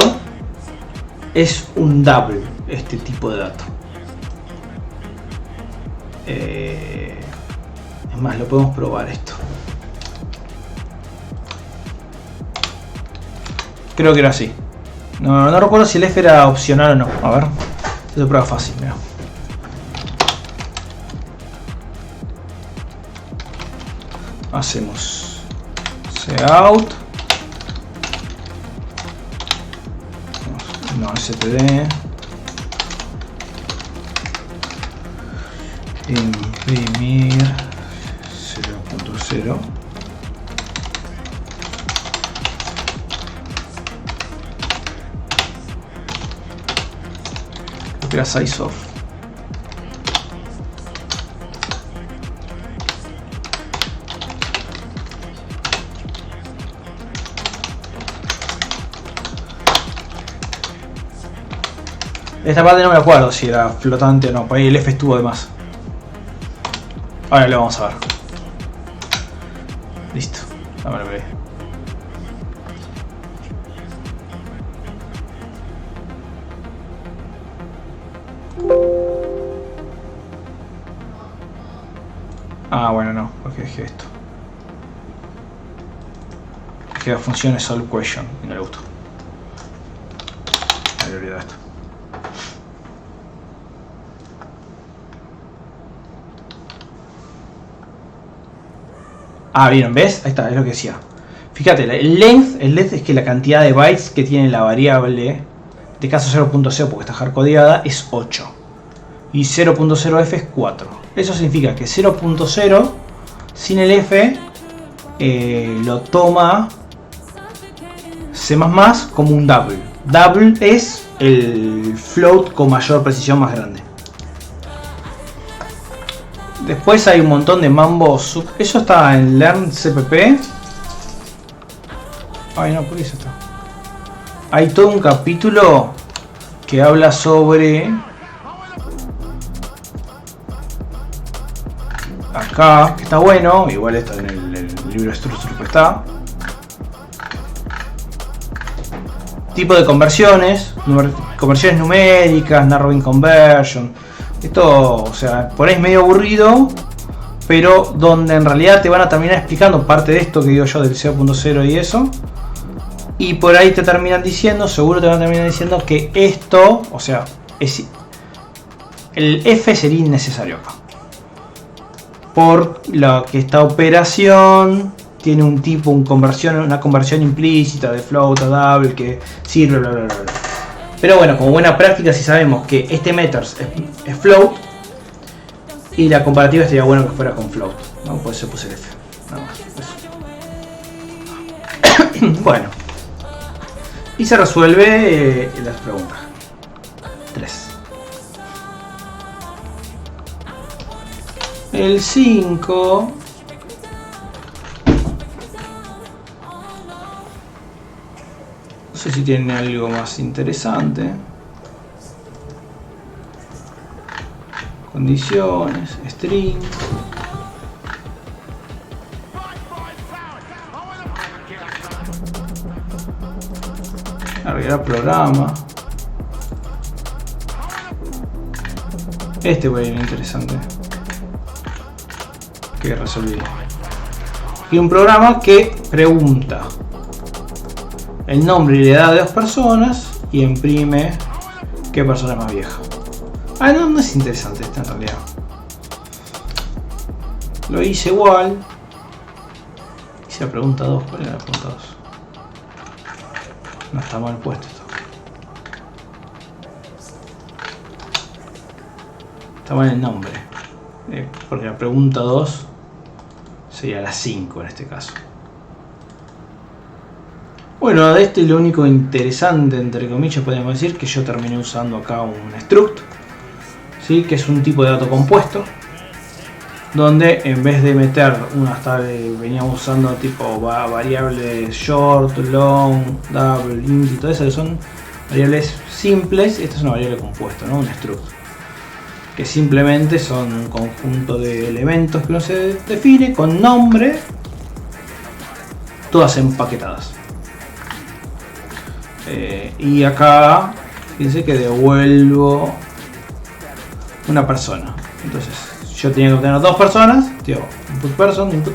es un double, este tipo de dato. Es más, lo podemos probar esto. Creo que era así. No recuerdo si el F era opcional o no. A ver. Esto es prueba fácil, mira. Hacemos cout. No, std. Imprimir 0.0. Era size of. Esta parte no me acuerdo si era flotante o no, por ahí el F estuvo de más. Ahora lo vamos a ver. Listo, dámelo play. Ah, bueno, no, porque dejé esto. Dejé las funciones solve question y no le gustó. Me había olvidado esto. Ah, bien, ¿ves? Ahí está, es lo que decía. Fíjate, el length es que la cantidad de bytes que tiene la variable, de caso 0.0 porque está hardcodeada, es 8. Y 0.0f es 4. Eso significa que 0.0 sin el f lo toma C++ como un double. Double es el float con mayor precisión más grande. Después hay un montón de mambos. Eso está en Learn CPP. Ay, no, ¿por qué eso está? Hay todo un capítulo que habla sobre. Acá, que está bueno. Igual esto en el libro de Structure que está. Tipo de conversiones. Conversiones numéricas, narrowing conversion. Esto, o sea, por ahí es medio aburrido, pero donde en realidad te van a terminar explicando parte de esto que digo yo del 0.0 y eso. Y por ahí te terminan diciendo, seguro te van a terminar diciendo que esto, o sea, el F sería innecesario acá. Por lo que esta operación tiene un tipo, una conversión implícita de float a double que sirve, bla bla bla. Pero bueno, como buena práctica, si sabemos que este meters es float y la comparativa sería bueno que fuera con float, ¿no? Por eso puse el F, nada más. Eso. Bueno, y se resuelve las preguntas. 3. El 5. No sé si tiene algo más interesante. Condiciones, string. Agregar programa. Este va a ir interesante. Que resolví. Y un programa que pregunta el nombre y la edad de dos personas y imprime qué persona es más vieja. Ah, no es interesante esta en realidad. Lo hice igual. Hice la pregunta 2. ¿Cuál era la pregunta 2? No está mal puesto esto. Está mal el nombre. Porque la pregunta 2 sería la 5 en este caso. Bueno, de este lo único interesante, entre comillas, podemos decir que yo terminé usando acá un struct, ¿sí? Que es un tipo de dato compuesto, donde en vez de meter hasta veníamos usando tipo variables short, long, double, int y todo eso, que son variables simples. Esta es una variable compuesta, ¿no? Un struct, que simplemente son un conjunto de elementos que uno se define con nombre, todas empaquetadas. Y acá fíjense que devuelvo una persona. Entonces yo tenía que obtener dos personas, tío, input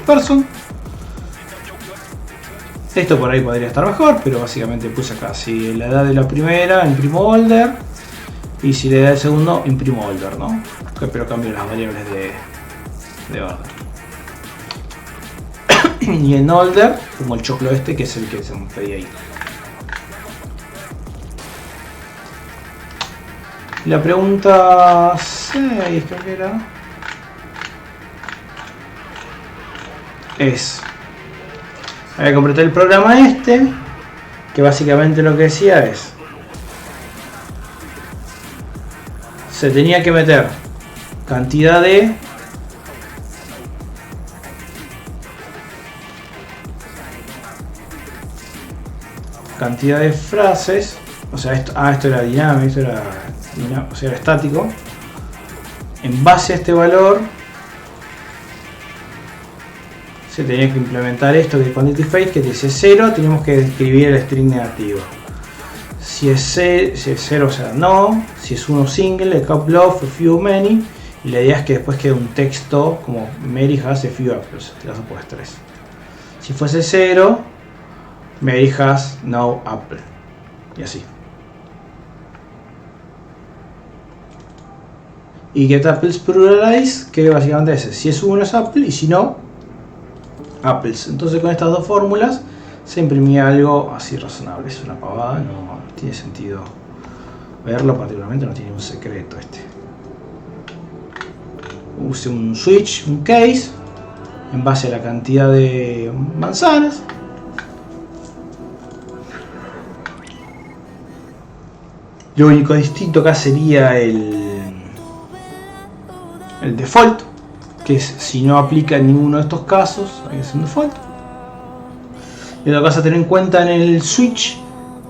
person. Esto por ahí podría estar mejor, pero básicamente puse acá si la edad de la primera imprimo older y si la edad del segundo imprimo older, ¿no? Pero cambio las variables de orden. Y en older como el choclo este, que es el que se me pedía ahí. La pregunta 6 creo que era. Voy a completar el programa este, que básicamente lo que decía es: se tenía que meter cantidad de frases, o sea, esto era dinámico, esto era estático. En base a este valor se tenía que implementar esto que es quantity face, que dice 0, tenemos que escribir el string negativo. Si es 0, o sea no. Si es 1, single, a couple of, a few, many. Y la idea es que después quede un texto como Mary has a few apples, te las pones 3. Si fuese 0, Mary has no apple. Y así. Y get apples pluralize, que básicamente es si es 1 es apple y si no, apples. Entonces con estas dos fórmulas se imprimía algo así razonable. Es una pavada, no tiene sentido verlo, particularmente no tiene un secreto este. Use un switch, un case, en base a la cantidad de manzanas. Lo único distinto acá sería el default, que es si no aplica en ninguno de estos casos, ahí es un default. Y lo que vas a tener en cuenta en el switch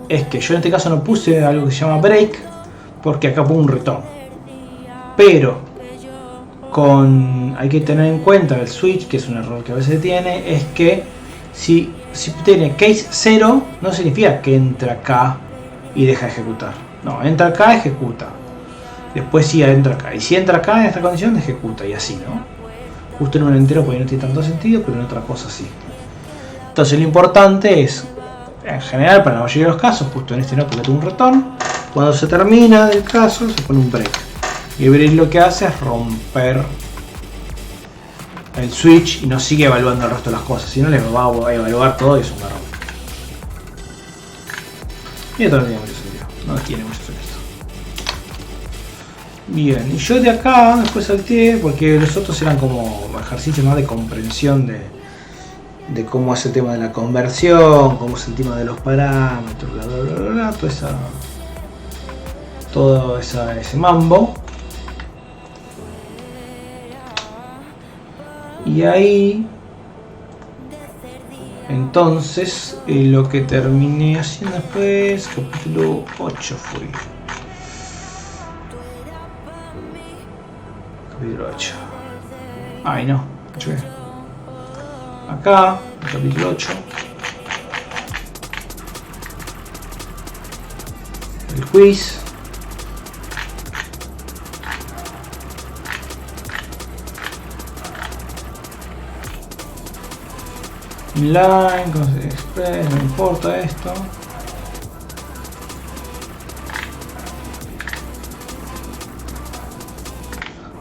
es que yo en este caso no puse algo que se llama break, porque acá pongo un return. Pero hay que tener en cuenta el switch, que es un error que a veces tiene, es que si tiene case 0, no significa que entra acá y deja de ejecutar. No, entra acá, ejecuta. Después sí entra acá. Y si entra acá en esta condición, ejecuta. Y así, ¿no? Justo en un entero porque no tiene tanto sentido, pero en otra cosa sí. Entonces lo importante es, en general, para la mayoría de los casos, justo en este no, porque tengo un return. Cuando se termina el caso, se pone un break. Y el break lo que hace es romper el switch y no sigue evaluando el resto de las cosas. Si no, le va a evaluar todo y es un error. Y esto no tiene mucho sentido. No tiene mucho sentido. Bien, y yo de acá después salteé porque los otros eran como ejercicios más de comprensión de cómo es el tema de la conversión, cómo es el tema de los parámetros, bla bla bla bla, todo ese mambo. Y ahí entonces lo que terminé haciendo después, capítulo 8 fue. Capítulo 8. Ay no, acá, capítulo 8. el quiz. Inline, express, no importa esto.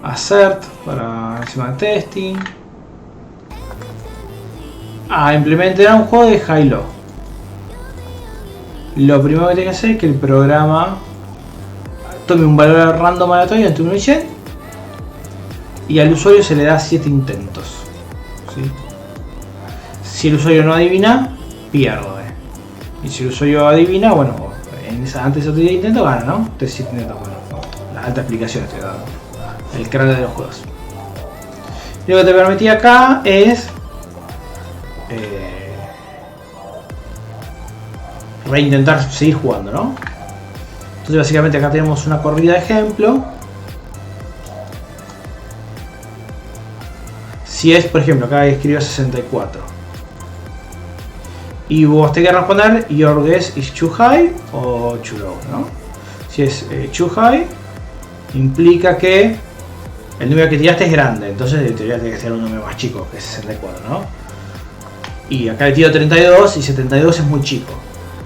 Assert para encima de testing. Implementar un juego de high-low. Lo primero que tiene que hacer es que el programa tome un valor random aleatorio entre 1 y 100 y al usuario se le da 7 intentos. ¿Sí? Si el usuario no adivina, pierde. Y si el usuario adivina, bueno, antes de otro intento gana, ¿no? Entonces 7 intentos, bueno, la alta explicación estoy dando. El crack de los juegos. Lo que te permitía acá es reintentar seguir jugando, ¿no? Entonces básicamente acá tenemos una corrida de ejemplo. Si es, por ejemplo, acá escribió 64 y vos tenés que responder your guess is too high o too low, ¿no? Si es too high, implica que el número que tiraste es grande, entonces en teoría tiene que ser un número más chico que 64, ¿no? Y acá le tiro 32 y 72 es muy chico.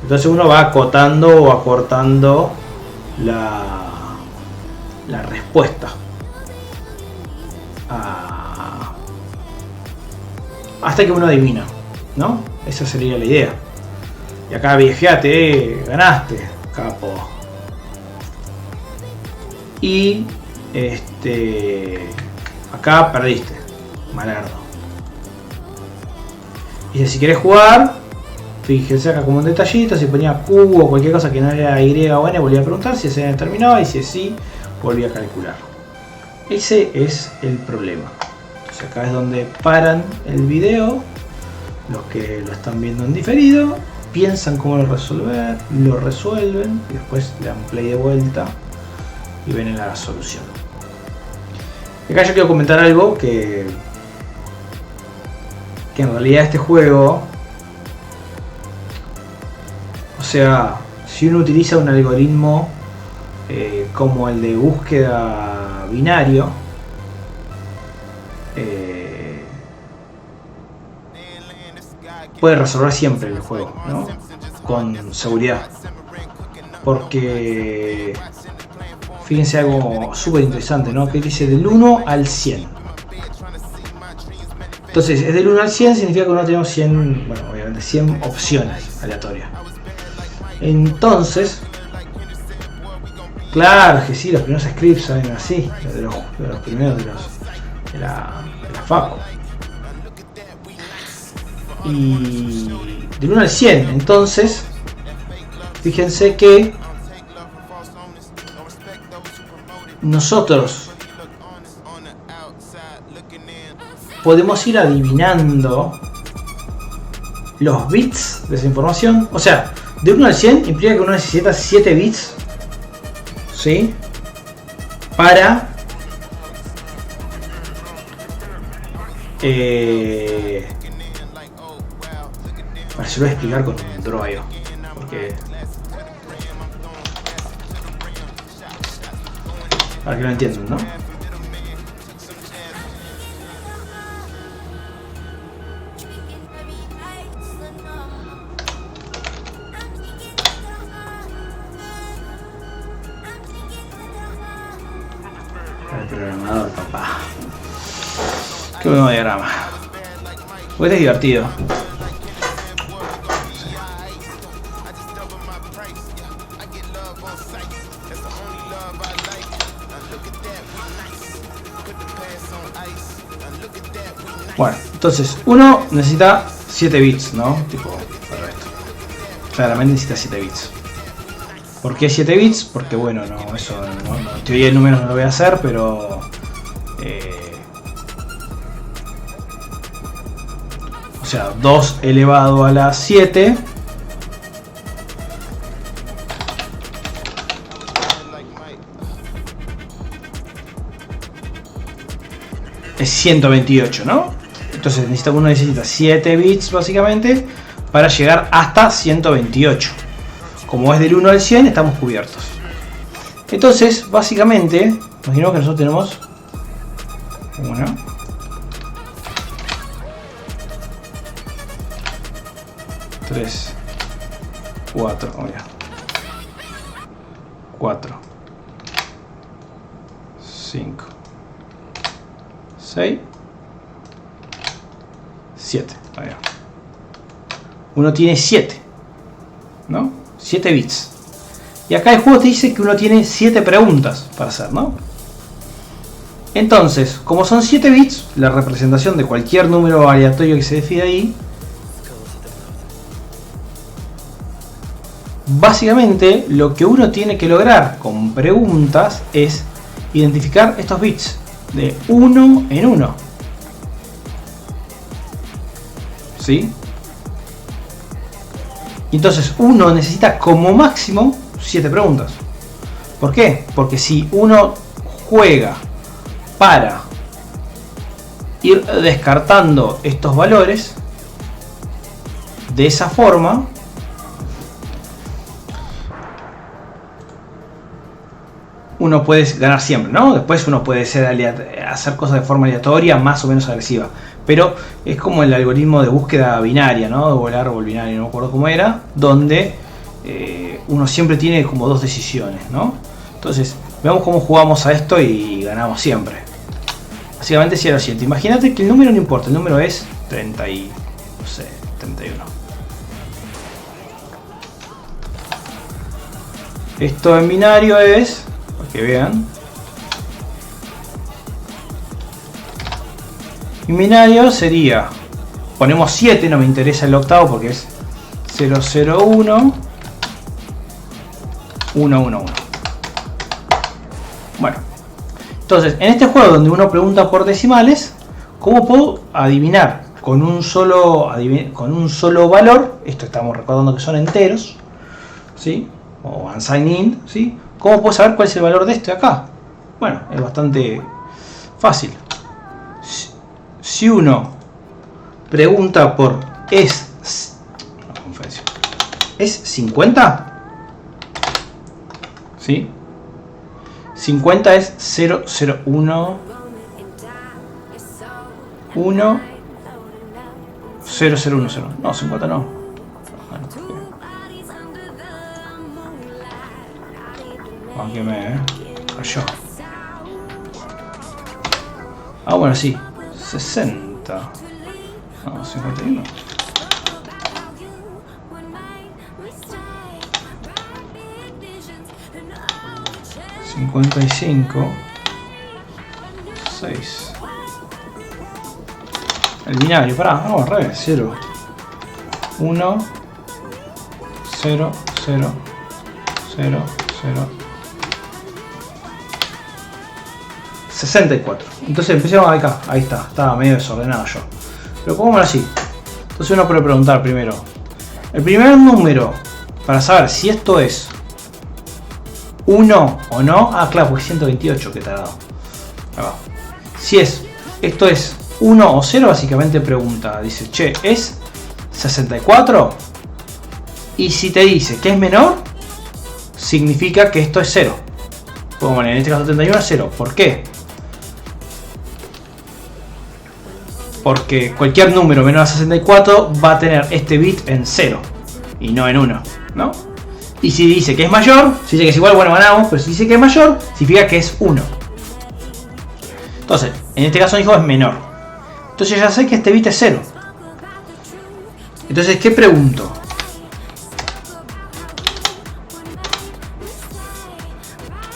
Entonces uno va acotando o acortando la respuesta hasta que uno adivina, ¿no? Esa sería la idea. Y acá fíjate, ganaste, capo. Y acá perdiste, malardo. Y si querés jugar, fíjense acá como un detallito, si ponía Q o cualquier cosa que no era Y o N, volvía a preguntar si ese terminaba y si es sí, volvía a calcular. Ese es el problema. Entonces acá es donde paran el video, los que lo están viendo en diferido, piensan cómo lo resuelven y después le dan play de vuelta y ven la solución. Acá yo quiero comentar algo que en realidad este juego, o sea, si uno utiliza un algoritmo como el de búsqueda binario, puede resolver siempre el juego, ¿no? Con seguridad, porque fíjense algo súper interesante, ¿no? Que dice del 1 al 100. Entonces, es del 1 al 100 significa que uno tenemos 100, bueno, obviamente 100 opciones aleatorias. Entonces, claro que sí, los primeros scripts salen así, de los primeros de la facu. Y del 1 al 100, entonces, fíjense que nosotros podemos ir adivinando los bits de esa información. O sea, de 1 al 100 implica que uno necesita 7 bits, ¿sí? Para se lo voy a explicar con un Draw.io, porque para que lo entiendan, ¿no? El programador, papá. Qué buen diagrama. Pues es divertido. Bueno, entonces uno necesita 7 bits, ¿no? Tipo, para esto. Claramente necesita 7 bits. ¿Por qué 7 bits? Porque bueno, no, eso no, en teoría el número no lo voy a hacer, pero o sea, 2 elevado a la 7 es 128, ¿no? Entonces uno necesita 7 bits básicamente para llegar hasta 128. como es del 1 al 100, estamos cubiertos. Entonces, básicamente, imaginemos que nosotros tenemos 1, 3, 4, 4, 5, 6, 7. Uno tiene 7, ¿no? 7 bits. Y acá el juego te dice que uno tiene 7 preguntas para hacer, ¿no? Entonces, como son 7 bits, la representación de cualquier número aleatorio que se define ahí, básicamente lo que uno tiene que lograr con preguntas es identificar estos bits de 1 en 1. ¿Sí? Y entonces uno necesita como máximo 7 preguntas. ¿Por qué? Porque si uno juega para ir descartando estos valores de esa forma, uno puede ganar siempre, ¿no? Después uno puede hacer cosas de forma aleatoria, más o menos agresiva. Pero es como el algoritmo de búsqueda binaria, ¿no? O el árbol binario, no me acuerdo cómo era, donde uno siempre tiene como 2 decisiones, ¿no? Entonces, veamos cómo jugamos a esto y ganamos siempre. Básicamente si era lo siguiente. Imagínate que el número no importa, el número es 31. Esto en binario es, para que vean, en binario sería, ponemos 7, no me interesa el octavo porque es 001 111. Bueno, entonces en este juego donde uno pregunta por decimales, ¿cómo puedo adivinar con un solo valor? Esto estamos recordando que son enteros, ¿sí? O unsigned int, ¿sí? ¿Cómo puedo saber cuál es el valor de este acá? Bueno, es bastante fácil. Si uno pregunta por ¿es 50? ¿Sí? 50 es 001 1 0010. No, 50 no. Aunque me cayó. Ah, bueno, sí. 60. No, 51. $55. 6. El binario, pará, vamos al revés. 0 1 0 0 0 0 64. Entonces empecemos acá. Ahí está, estaba medio desordenado yo. Pero pongámoslo así. Entonces uno puede preguntar primero. El primer número para saber si esto es 1 o no. Ah, claro, porque 128 que tarado. Acá. Si esto es 1 o 0, básicamente pregunta. Dice, che, ¿es 64? Y si te dice que es menor, significa que esto es 0. Podemos poner en este caso 31 es 0. ¿Por qué? Porque cualquier número menor a 64 va a tener este bit en 0 y no en 1, ¿no? Y si dice que es mayor, si dice que es igual, bueno, ganamos, pero si dice que es mayor, significa que es 1. Entonces, en este caso dijo es menor. Entonces ya sé que este bit es 0. Entonces, ¿qué pregunto?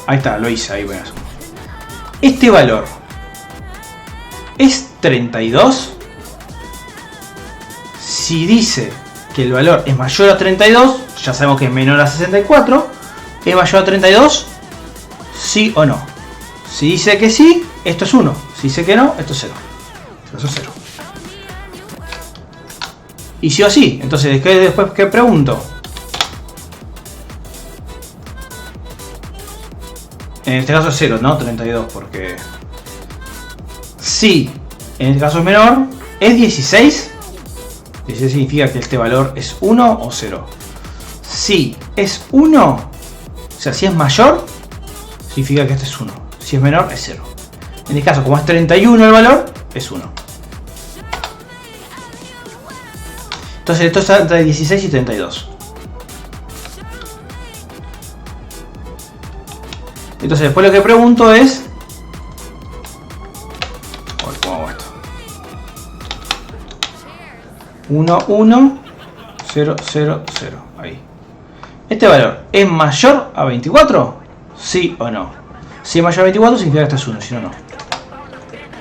Ahí está, lo hice, ahí voy a sumar. Este valor ¿es 32? Si dice que el valor es mayor a 32, ya sabemos que es menor a 64. ¿Es mayor a 32? ¿Sí o no? Si dice que sí, esto es 1. Si dice que no, esto es 0. Eso es 0. Y sí o sí, entonces después ¿qué pregunto? En este caso es 0, ¿no? 32, porque si en este caso es menor, ¿es 16? 16 significa que este valor es 1 o 0. Si es 1, o sea, si es mayor, significa que este es 1. Si es menor, es 0. En este caso, como es 31 el valor, es 1. Entonces esto está entre 16 y 32. Entonces después lo que pregunto es... ¿Cómo hago esto? 1, 1, 0, 0, 0. Ahí. ¿Este valor es mayor a 24? ¿Sí o no? Si es mayor a 24 significa que esto es 1, si no, no.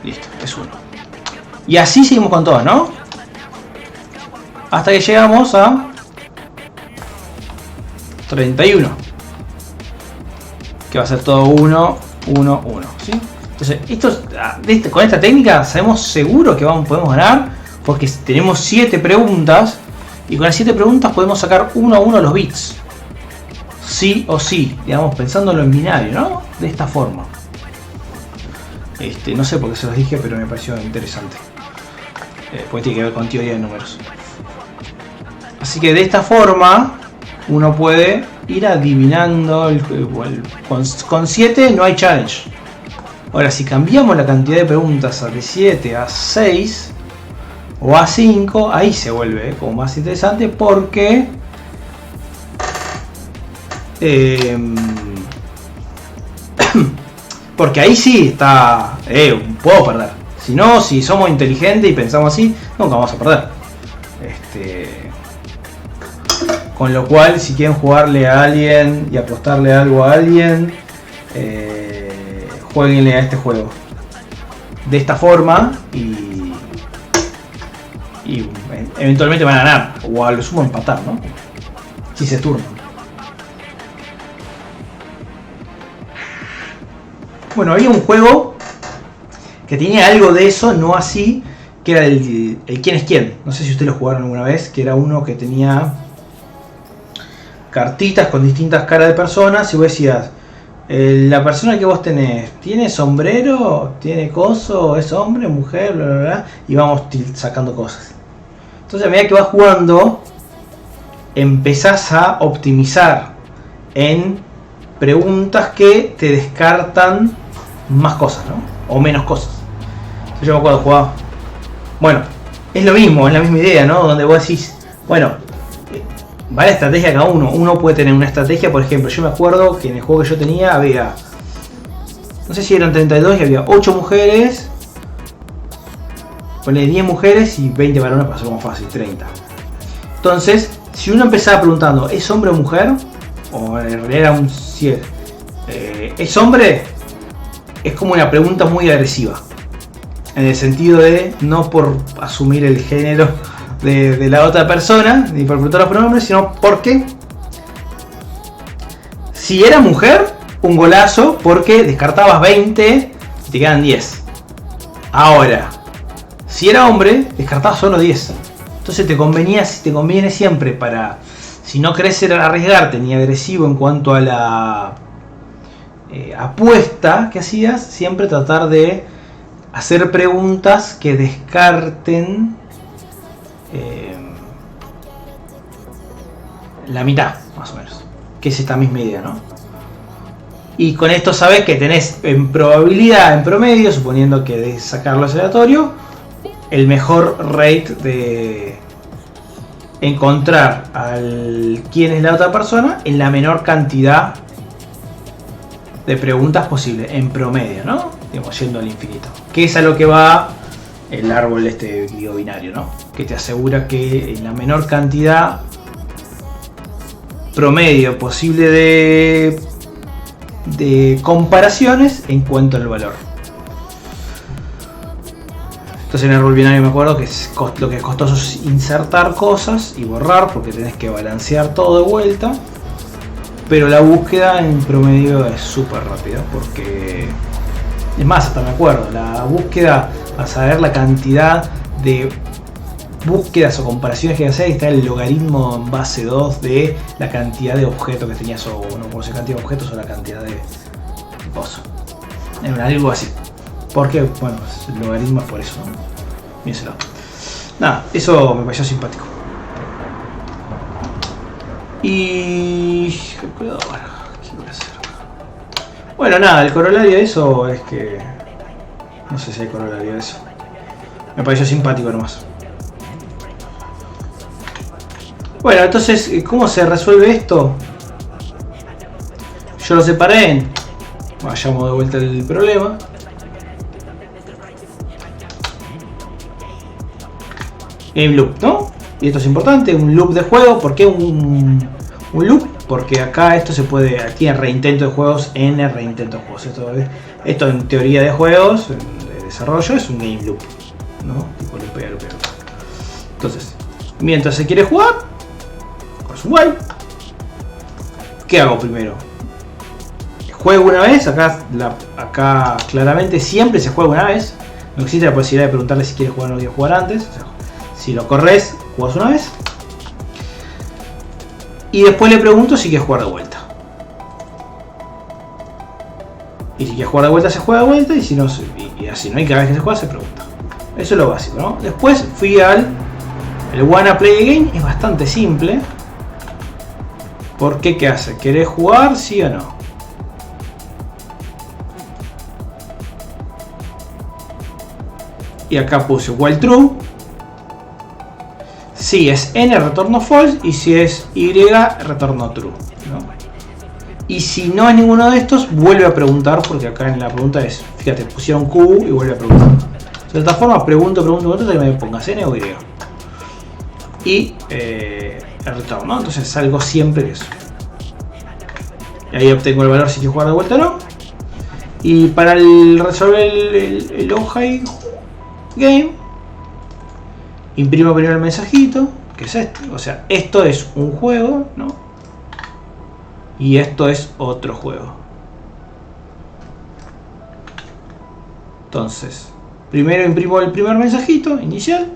Listo, es 1. Y así seguimos con todas, ¿no? Hasta que llegamos a 31. Que va a ser todo 1, 1, 1. ¿Sí? Entonces, con esta técnica sabemos seguro que podemos ganar. Porque tenemos 7 preguntas. Y con las 7 preguntas podemos sacar uno a uno los bits. Sí o sí. Digamos, pensándolo en binario, ¿no? De esta forma. No sé por qué se los dije, pero me pareció interesante. Pues tiene que ver con teoría de números. Así que de esta forma uno puede ir adivinando con 7 no hay challenge. Ahora, si cambiamos la cantidad de preguntas de 7 a 6 o a 5, ahí se vuelve como más interesante porque porque ahí sí está, puedo perder. Si no, si somos inteligentes y pensamos así, nunca vamos a perder. Con lo cual, si quieren jugarle a alguien y apostarle algo a alguien, jueguenle a este juego de esta forma y eventualmente van a ganar o a lo sumo empatar, ¿no? Si se turnan. Bueno, había un juego que tenía algo de eso, no así, que era el quién es quién. No sé si ustedes lo jugaron alguna vez, que era uno que tenía cartitas con distintas caras de personas y vos decías, la persona que vos tenés, ¿tiene sombrero? ¿Tiene coso? ¿Es hombre? ¿Mujer? Bla, bla, bla. Y vamos sacando cosas. Entonces a medida que vas jugando, empezás a optimizar en preguntas que te descartan más cosas, ¿no? O menos cosas. Entonces yo me acuerdo jugaba. Bueno, es lo mismo, es la misma idea, ¿no? Donde vos decís, bueno, va la estrategia cada uno. Uno puede tener una estrategia, por ejemplo, yo me acuerdo que en el juego que yo tenía había, no sé si eran 32 y había 8 mujeres, ponle 10 mujeres y 20 varones, para hacerlo más fácil, 30. Entonces, si uno empezaba preguntando, ¿es hombre o mujer? O en realidad era un si ¿es hombre? Es como una pregunta muy agresiva. En el sentido de, no por asumir el género de la otra persona, ni por preguntar los pronombres, sino porque si era mujer, un golazo, porque descartabas 20 y te quedan 10. Ahora, si era hombre, descartabas solo 10. Entonces te conviene siempre, para, si no querés arriesgarte ni agresivo en cuanto a la apuesta que hacías, siempre tratar de hacer preguntas que descarten la mitad, más o menos, que es esta misma idea, ¿no? Y con esto sabes que tenés en probabilidad, en promedio, suponiendo que de sacarlo aleatorio, el mejor rate de encontrar al quién es la otra persona en la menor cantidad de preguntas posible, en promedio, ¿no? Digamos, yendo al infinito. Que es a lo que va el árbol binario, ¿no? Que te asegura que en la menor cantidad promedio posible de comparaciones encuentro el valor. Entonces en el árbol binario me acuerdo que lo que es costoso es insertar cosas y borrar, porque tenés que balancear todo de vuelta. Pero la búsqueda en promedio es súper rápida, porque es más, hasta me acuerdo, la búsqueda, a saber la cantidad de búsquedas o comparaciones que hacer, está el logaritmo en base 2 de la cantidad de objetos que tenías, o no puedo decir cantidad de objetos, o la cantidad de cosas. Algo así. Porque, bueno, el logaritmo es por eso, ¿no? Míreselo. Nada, eso me pareció simpático. Y... cuidado, ¿qué voy a hacer? Bueno, nada, el corolario de eso es que... no sé si hay corolario de eso. Me pareció simpático nomás. Bueno, entonces, ¿cómo se resuelve esto? Yo lo separé en... vayamos de vuelta al problema. Game loop, ¿no? Y esto es importante, un loop de juego. ¿Por qué un loop? Porque acá esto se puede... tiene reintento de juegos, n reintento de juegos. Esto en teoría de juegos, de desarrollo, es un game loop, ¿no? Tipo loopea. Entonces, mientras se quiere jugar, pues while. ¿Qué hago primero? Juego una vez, acá claramente siempre se juega una vez. No existe la posibilidad de preguntarle si quiere jugar o no quiere jugar antes. O sea, si lo corres, juegas una vez. Y después le pregunto si quiere jugar de vuelta. Y si quiere jugar de vuelta, se juega de vuelta. Y si no, y así, ¿no? Y cada vez que se juega, se pregunta. Eso es lo básico, ¿no? Después fui el Wanna Play Game. Es bastante simple. ¿Por qué? ¿Qué hace? ¿Querés jugar? ¿Sí o no? Y acá puse while true. Si es n, retorno false. Y si es y, retorno true, ¿no? Y si no es ninguno de estos, vuelve a preguntar. Porque acá en la pregunta es, fíjate, pusieron Q y vuelve a preguntar. De esta forma pregunto hasta que me pongas n o y. Y el retorno, ¿no? Entonces salgo siempre de eso. Y ahí obtengo el valor si quiero jugar de vuelta o no. Y para resolver el low high game, imprimo primero el mensajito, que es este. O sea, esto es un juego, ¿no? Y esto es otro juego. Entonces, primero imprimo el primer mensajito inicial.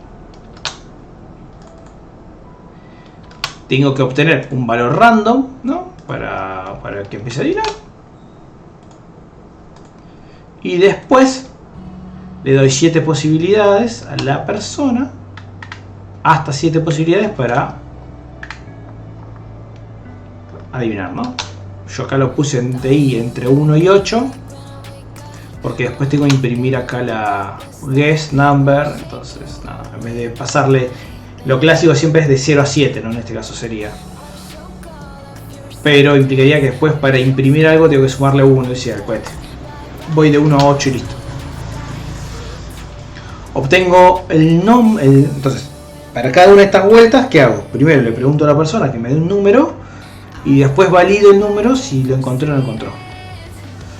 Tengo que obtener un valor random, ¿no? Para que empiece a adivinar. Y después le doy 7 posibilidades a la persona. Hasta 7 posibilidades para adivinar, ¿no? Yo acá lo puse en TI entre 1 y 8. Porque después tengo que imprimir acá la guess number. Entonces, nada, en vez de pasarle... Lo clásico siempre es de 0 a 7, ¿no? En este caso sería. Pero implicaría que después para imprimir algo tengo que sumarle 1, decía el cohete. Voy de 1 a 8 y listo. Obtengo el nombre. Entonces, para cada una de estas vueltas, ¿qué hago? Primero le pregunto a la persona que me dé un número. Y después valido el número si lo encontró o no lo encontró.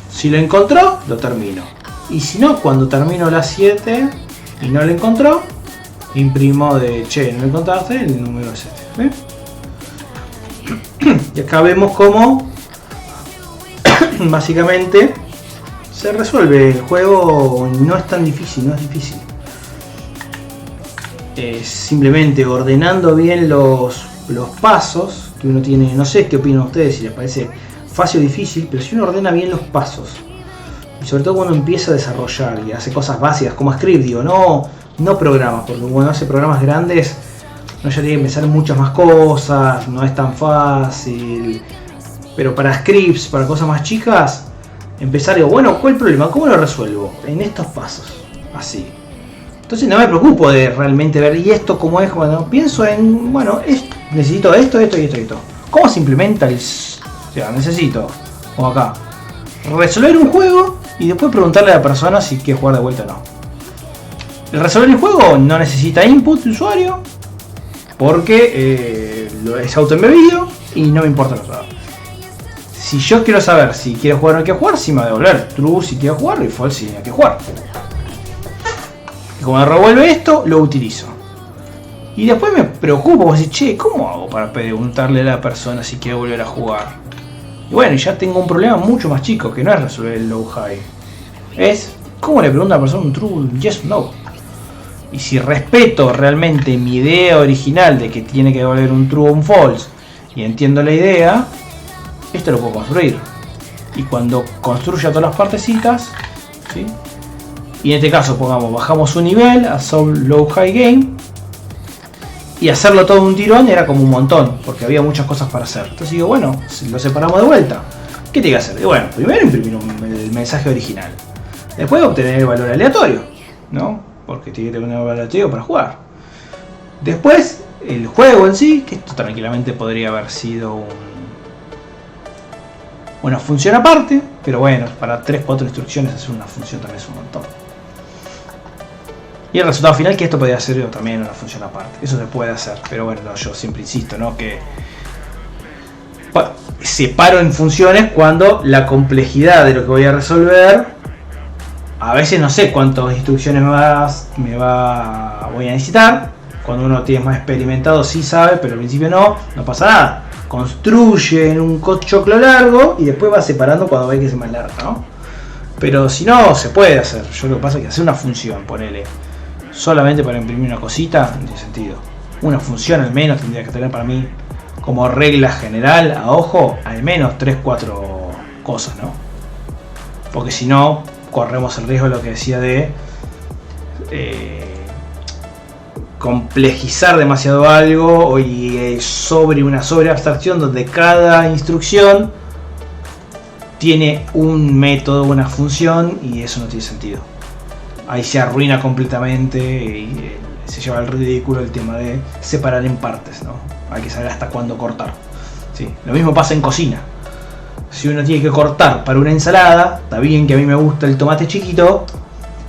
Si lo encontró, lo termino. Y si no, cuando termino las 7 y no lo encontró, imprimo de che, no lo encontraste, el número es este. ¿Ven? Y acá vemos cómo básicamente se resuelve el juego. No es tan difícil, no es difícil. Simplemente ordenando bien los pasos que uno tiene. No sé qué opinan ustedes, si les parece fácil o difícil, pero si uno ordena bien los pasos, y sobre todo cuando empieza a desarrollar y hace cosas básicas como script, digo, no programas, porque cuando hace programas grandes no ya tiene que empezar muchas más cosas, no es tan fácil. Pero para scripts, para cosas más chicas, empezar, digo, bueno, ¿cuál es el problema? ¿Cómo lo resuelvo? En estos pasos, así. Entonces no me preocupo de realmente ver, ¿y esto cómo es? Cuando pienso en, bueno, necesito esto y esto. ¿Cómo se implementa el...? O sea, necesito, como acá, resolver un juego y después preguntarle a la persona si quiere jugar de vuelta o no. El resolver el juego no necesita input de usuario, porque es autoembebido y no me importa los datos. Si yo quiero saber si quiere jugar o no quiere jugar, si me va a devolver true si quiere jugar y false si no quiere jugar. Y como me revuelve esto, lo utilizo. Y después me preocupo, decir, che, ¿cómo hago para preguntarle a la persona si quiere volver a jugar? Y bueno, ya tengo un problema mucho más chico, que no es resolver el low high. Es, ¿cómo le pregunto a la persona un true, un yes o no? Y si respeto realmente mi idea original de que tiene que devolver un true o un false, y entiendo la idea, esto lo puedo construir. Y cuando construya todas las partecitas, ¿sí? Y en este caso, pongamos, bajamos un nivel a Solve Low High Game. y hacerlo todo un tirón era como un montón, porque había muchas cosas para hacer. Entonces digo, bueno, si lo separamos de vuelta, ¿qué tiene que hacer? Y bueno, primero imprimir el mensaje original, después obtener el valor aleatorio, ¿no? Porque tiene que tener un valor aleatorio para jugar. Después, el juego en sí, que esto tranquilamente podría haber sido una función aparte, pero bueno, para 3-4 instrucciones hacer una función también es un montón. Y el resultado final, que esto podría ser también una función aparte. Eso se puede hacer, pero bueno, yo siempre insisto, ¿no? Que separo en funciones cuando la complejidad de lo que voy a resolver, a veces no sé cuántas instrucciones voy a necesitar. Cuando uno tiene más experimentado sí sabe, pero al principio no pasa nada. Construye en un choclo largo y después va separando cuando ve que es más largo, ¿no? Pero si no, se puede hacer. Yo lo que pasa es que hacer una función, ponele, solamente para imprimir una cosita, no tiene sentido. Una función al menos tendría que tener para mí como regla general, a ojo, al menos 3-4 cosas, ¿no? Porque si no, corremos el riesgo de lo que decía de complejizar demasiado algo y sobre una sobreabstracción donde cada instrucción tiene un método, una función, y eso no tiene sentido. Ahí se arruina completamente y se lleva al ridículo el tema de separar en partes, ¿no? Hay que saber hasta cuándo cortar. Sí, lo mismo pasa en cocina. Si uno tiene que cortar para una ensalada, está bien que a mí me gusta el tomate chiquito,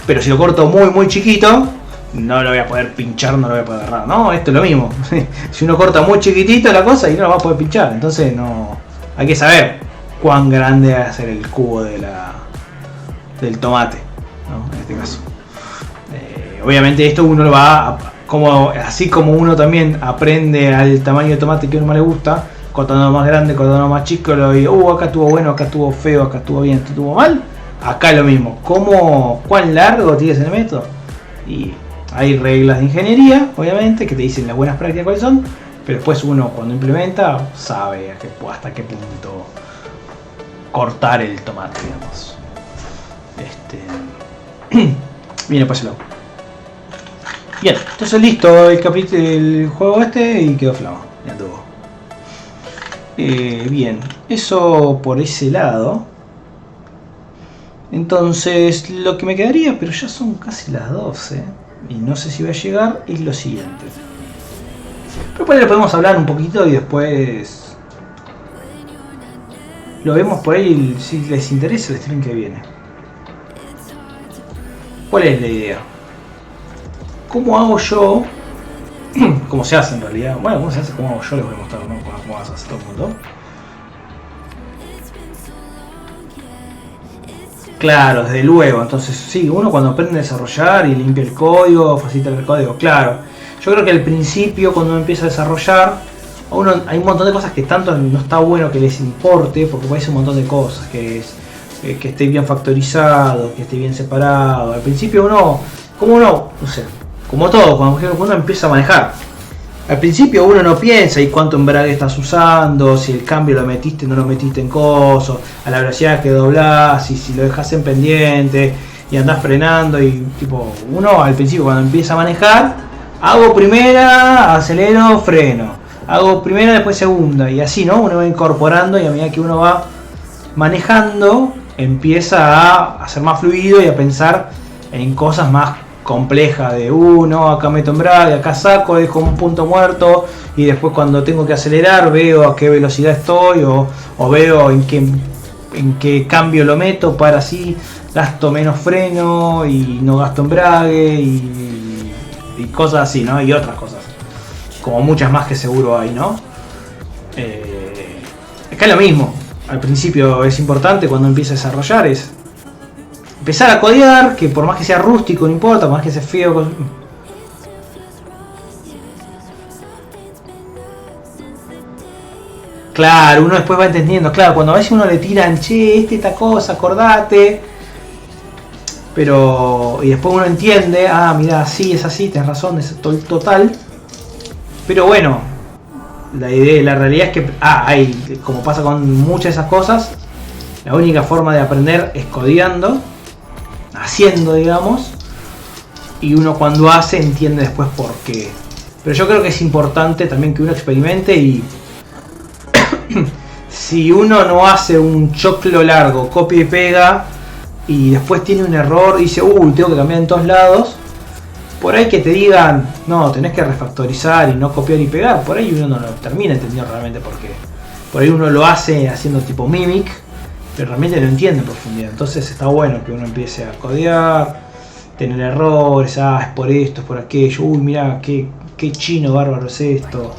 pero si lo corto muy chiquito, no lo voy a poder pinchar, no lo voy a poder agarrar. No, esto es lo mismo. Si uno corta muy chiquitito la cosa y no lo va a poder pinchar, entonces no. Hay que saber cuán grande va a ser el cubo del tomate, ¿no? En este caso. Obviamente esto uno lo va así como uno también aprende al tamaño de tomate que a uno más le gusta, cortando más grande, cortando más chico, lo digo, acá estuvo bueno, acá estuvo feo, acá estuvo bien, acá estuvo mal. Acá lo mismo, cuán largo tienes el método. Y hay reglas de ingeniería, obviamente, que te dicen las buenas prácticas cuáles son, pero después uno cuando implementa sabe hasta qué punto cortar el tomate, digamos. Viene para ese lado. Bien, entonces listo el juego y quedó flama. Ya anduvo. Bien, eso por ese lado. Entonces lo que me quedaría, pero ya son casi las 12 y no sé si va a llegar, es lo siguiente. Pero pues le podemos hablar un poquito y después lo vemos por ahí si les interesa el stream que viene. ¿Cuál es la idea? ¿Cómo hago yo? ¿Cómo se hace en realidad? Bueno, ¿cómo se hace? ¿Cómo hago yo? Les voy a mostrar, ¿no? ¿Cómo vas a hacer todo el mundo? Claro, desde luego. Entonces, sí, uno cuando aprende a desarrollar y limpia el código, facilita el código, claro. Yo creo que al principio, cuando uno empieza a desarrollar, hay un montón de cosas que tanto no está bueno que les importe, porque puede ser un montón de cosas, que esté bien factorizado, que esté bien separado. Al principio no sé, como todo, cuando uno empieza a manejar. Al principio uno no piensa y cuánto embrague estás usando, si el cambio lo metiste o no lo metiste en coso, a la velocidad que doblás, y si lo dejas en pendiente y andás frenando y tipo, uno al principio cuando empieza a manejar, hago primera, acelero, freno, hago primera, después segunda, y así, ¿no? Uno va incorporando y a medida que uno va manejando, empieza a ser más fluido y a pensar en cosas más complejas de acá meto embrague, acá saco, dejo un punto muerto y después cuando tengo que acelerar veo a qué velocidad estoy o veo en qué cambio lo meto para así gasto menos freno y no gasto embrague y cosas así, ¿no? Y otras cosas, como muchas más que seguro hay, ¿no? Acá es lo mismo. Al principio es importante cuando empieza a desarrollar es empezar a codear, que por más que sea rústico no importa, por más que sea feo. Claro, uno después va entendiendo, claro, cuando a veces uno le tiran, che, esta cosa, acordate. Pero, y después uno entiende, mira, sí, es así, tenés razón, es total. Pero bueno, la realidad es que, hay, como pasa con muchas de esas cosas, la única forma de aprender es codeando, haciendo, digamos, y uno cuando hace entiende después por qué Pero yo creo que es importante también que uno experimente y si uno no hace un choclo largo, copia y pega, y después tiene un error y dice, tengo que cambiar en todos lados, por ahí que te digan, no, tenés que refactorizar y no copiar y pegar, por ahí uno no lo termina entendiendo realmente por qué. Por ahí uno lo hace haciendo tipo mimic, pero realmente no entiende en profundidad. Entonces está bueno que uno empiece a codear, tener errores, es por esto, es por aquello, mirá, qué chino bárbaro es esto.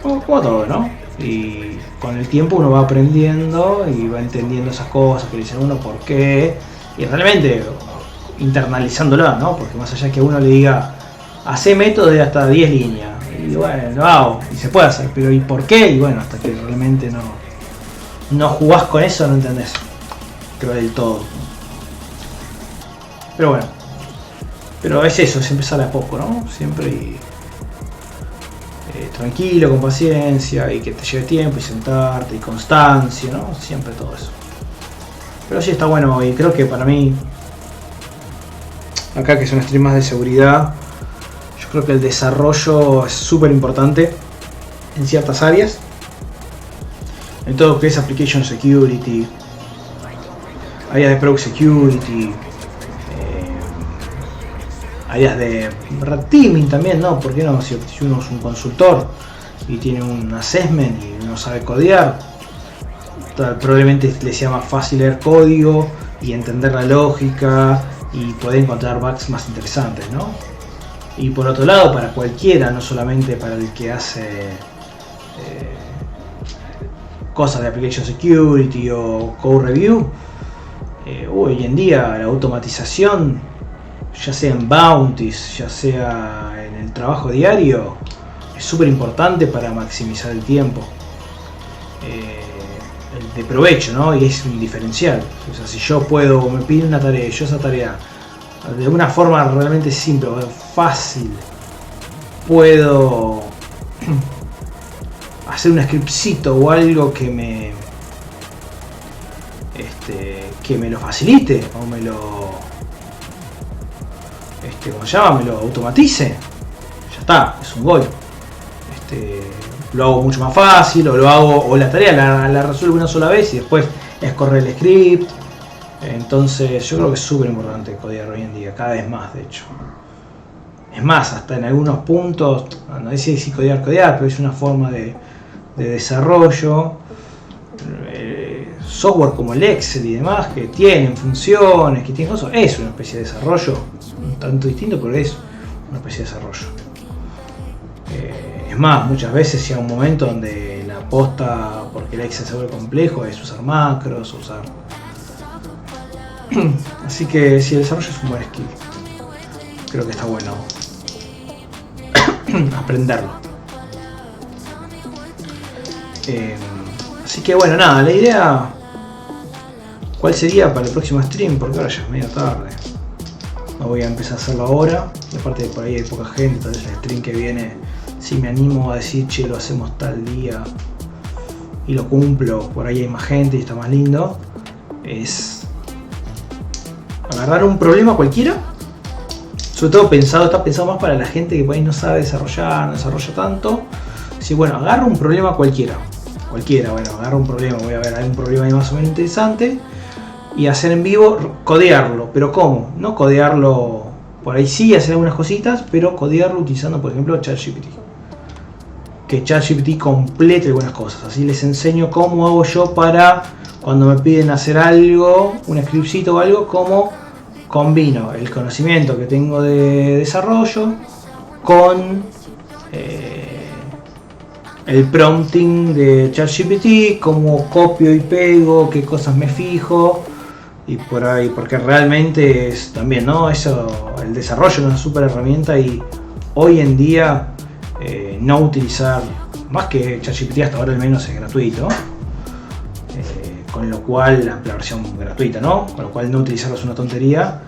Como todo, ¿no? Y con el tiempo uno va aprendiendo y va entendiendo esas cosas que dice uno por qué. Y realmente internalizándolo, ¿no? Porque más allá que uno le diga, hace método de hasta 10 líneas. Y bueno, lo hago. Y se puede hacer. Pero ¿y por qué? Y bueno, hasta que realmente no jugás con eso, no entendés. Creo del todo. Pero bueno. Pero es eso, es empezar a poco, ¿no? Siempre y tranquilo, con paciencia, y que te lleve tiempo y sentarte y constancia, ¿no? Siempre todo eso. Pero sí está bueno, y creo que para mí, acá que es un stream más de seguridad, yo creo que el desarrollo es súper importante en ciertas áreas. En todo lo que es Application Security, áreas de Product Security, áreas de red teaming también, ¿no? ¿Por qué no? Si uno es un consultor y tiene un assessment y no sabe codear, probablemente le sea más fácil leer código y entender la lógica y poder encontrar bugs más interesantes, ¿no? Y por otro lado, para cualquiera, no solamente para el que hace cosas de Application Security o Code Review, hoy en día la automatización, ya sea en bounties, ya sea en el trabajo diario, es súper importante para maximizar el tiempo de provecho, ¿no? Y es un diferencial. O sea, si yo puedo, me pide una tarea, yo esa tarea de una forma realmente simple, fácil, puedo hacer un scriptcito o algo que me lo facilite o me lo ¿cómo se llama? Me lo automatice, ya está, es un gol. Lo hago mucho más fácil, o lo hago, o la tarea la resuelvo una sola vez y después es correr el script. Entonces yo creo que es súper importante codear hoy en día, cada vez más de hecho. Es más, hasta en algunos puntos, no sé si codear, pero es una forma de desarrollo. Software como el Excel y demás, que tienen funciones, que tienen cosas, es una especie de desarrollo, un tanto distinto, pero es una especie de desarrollo. Es más, muchas veces llega un momento donde la aposta, porque el Excel se vuelve complejo, es usar macros, usar... Así que si el desarrollo es un buen skill, creo que está bueno aprenderlo. Así que bueno, nada, la idea, ¿cuál sería para el próximo stream? Porque ahora ya es medio tarde. No voy a empezar a hacerlo ahora. Y aparte por ahí hay poca gente, tal vez el stream que viene, si me animo a decir, che, lo hacemos tal día y lo cumplo, por ahí hay más gente y está más lindo. Es agarrar un problema cualquiera, sobre todo está pensado más para la gente que por ahí no sabe desarrollar, no desarrolla tanto. Si bueno, agarro un problema cualquiera, bueno, agarro un problema, voy a ver, hay un problema ahí más o menos interesante y hacer en vivo, codearlo, pero ¿cómo? No codearlo, por ahí sí hacer algunas cositas, pero codearlo utilizando por ejemplo ChatGPT. Que ChatGPT complete algunas cosas, así les enseño cómo hago yo para cuando me piden hacer algo, un scriptcito o algo, cómo combino el conocimiento que tengo de desarrollo con el prompting de ChatGPT, cómo copio y pego, qué cosas me fijo y por ahí, porque realmente es también, ¿no? Eso, el desarrollo es una super herramienta y hoy en día no utilizar, más que ChatGPT hasta ahora al menos es gratuito, con lo cual la versión gratuita, ¿no? Con lo cual no utilizarlo es una tontería.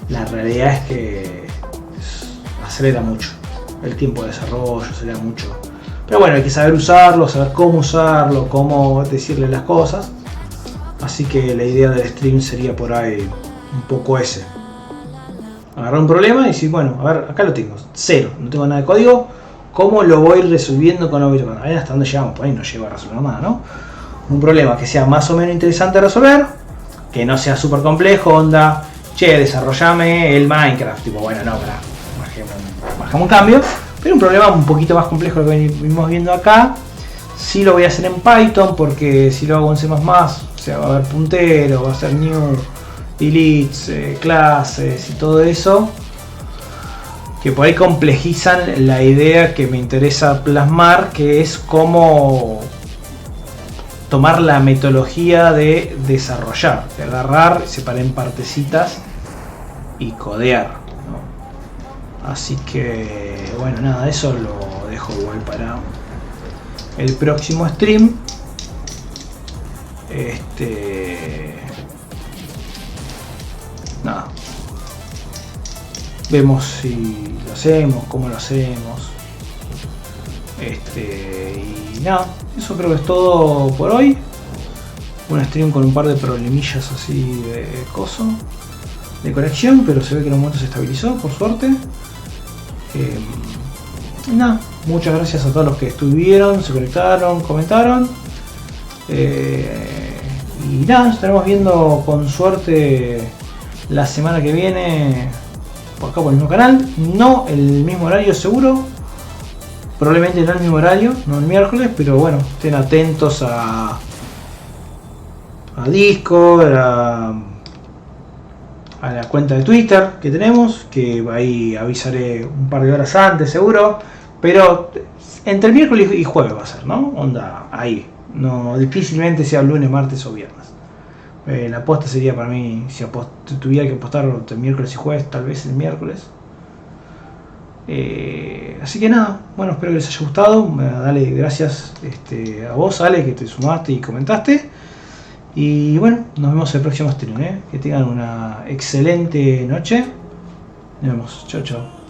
La realidad es que acelera mucho el tiempo de desarrollo, acelera mucho. Pero bueno, hay que saber usarlo, saber cómo usarlo, cómo decirle las cosas. Así que la idea del stream sería por ahí un poco ese. Agarrar un problema y decir, bueno, a ver, acá lo tengo, cero, no tengo nada de código. ¿Cómo lo voy resolviendo con Object Control? Ahí hasta dónde llegamos, por ahí no llego a resolver nada, ¿no? Un problema que sea más o menos interesante de resolver, que no sea súper complejo, onda, che, desarrollame el Minecraft, tipo, bueno, no, para, bajamos un cambio, pero un problema un poquito más complejo que venimos viendo acá. Sí lo voy a hacer en Python, porque si lo hago en C++, o sea, va a haber puntero, va a ser new, deletes, clases y todo eso, que por ahí complejizan la idea que me interesa plasmar, que es cómo tomar la metodología de desarrollar, de agarrar, separar en partecitas y codear, ¿no? Así que bueno, nada, eso lo dejo igual para el próximo stream. Nada, vemos si lo hacemos, cómo lo hacemos. Y nada, eso creo que es todo por hoy. Un stream con un par de problemillas así de coso, de conexión, pero se ve que en un momento se estabilizó, por suerte. Nada, muchas gracias a todos los que estuvieron, se conectaron, comentaron. Y nada, nos estaremos viendo con suerte la semana que viene por acá por el mismo canal. No el mismo horario seguro, probablemente no el mismo horario, no el miércoles, pero bueno, estén atentos a Discord, a la cuenta de Twitter que tenemos, que ahí avisaré un par de horas antes seguro, pero entre el miércoles y jueves va a ser, ¿no? Onda ahí, no, difícilmente sea lunes, martes o viernes. La apuesta sería para mí, si tuviera que apostar entre miércoles y jueves, tal vez el miércoles. Así que nada, bueno, espero que les haya gustado. Dale gracias a vos, Ale, que te sumaste y comentaste. Y bueno, nos vemos en el próximo stream, que tengan una excelente noche. Nos vemos, chao chao.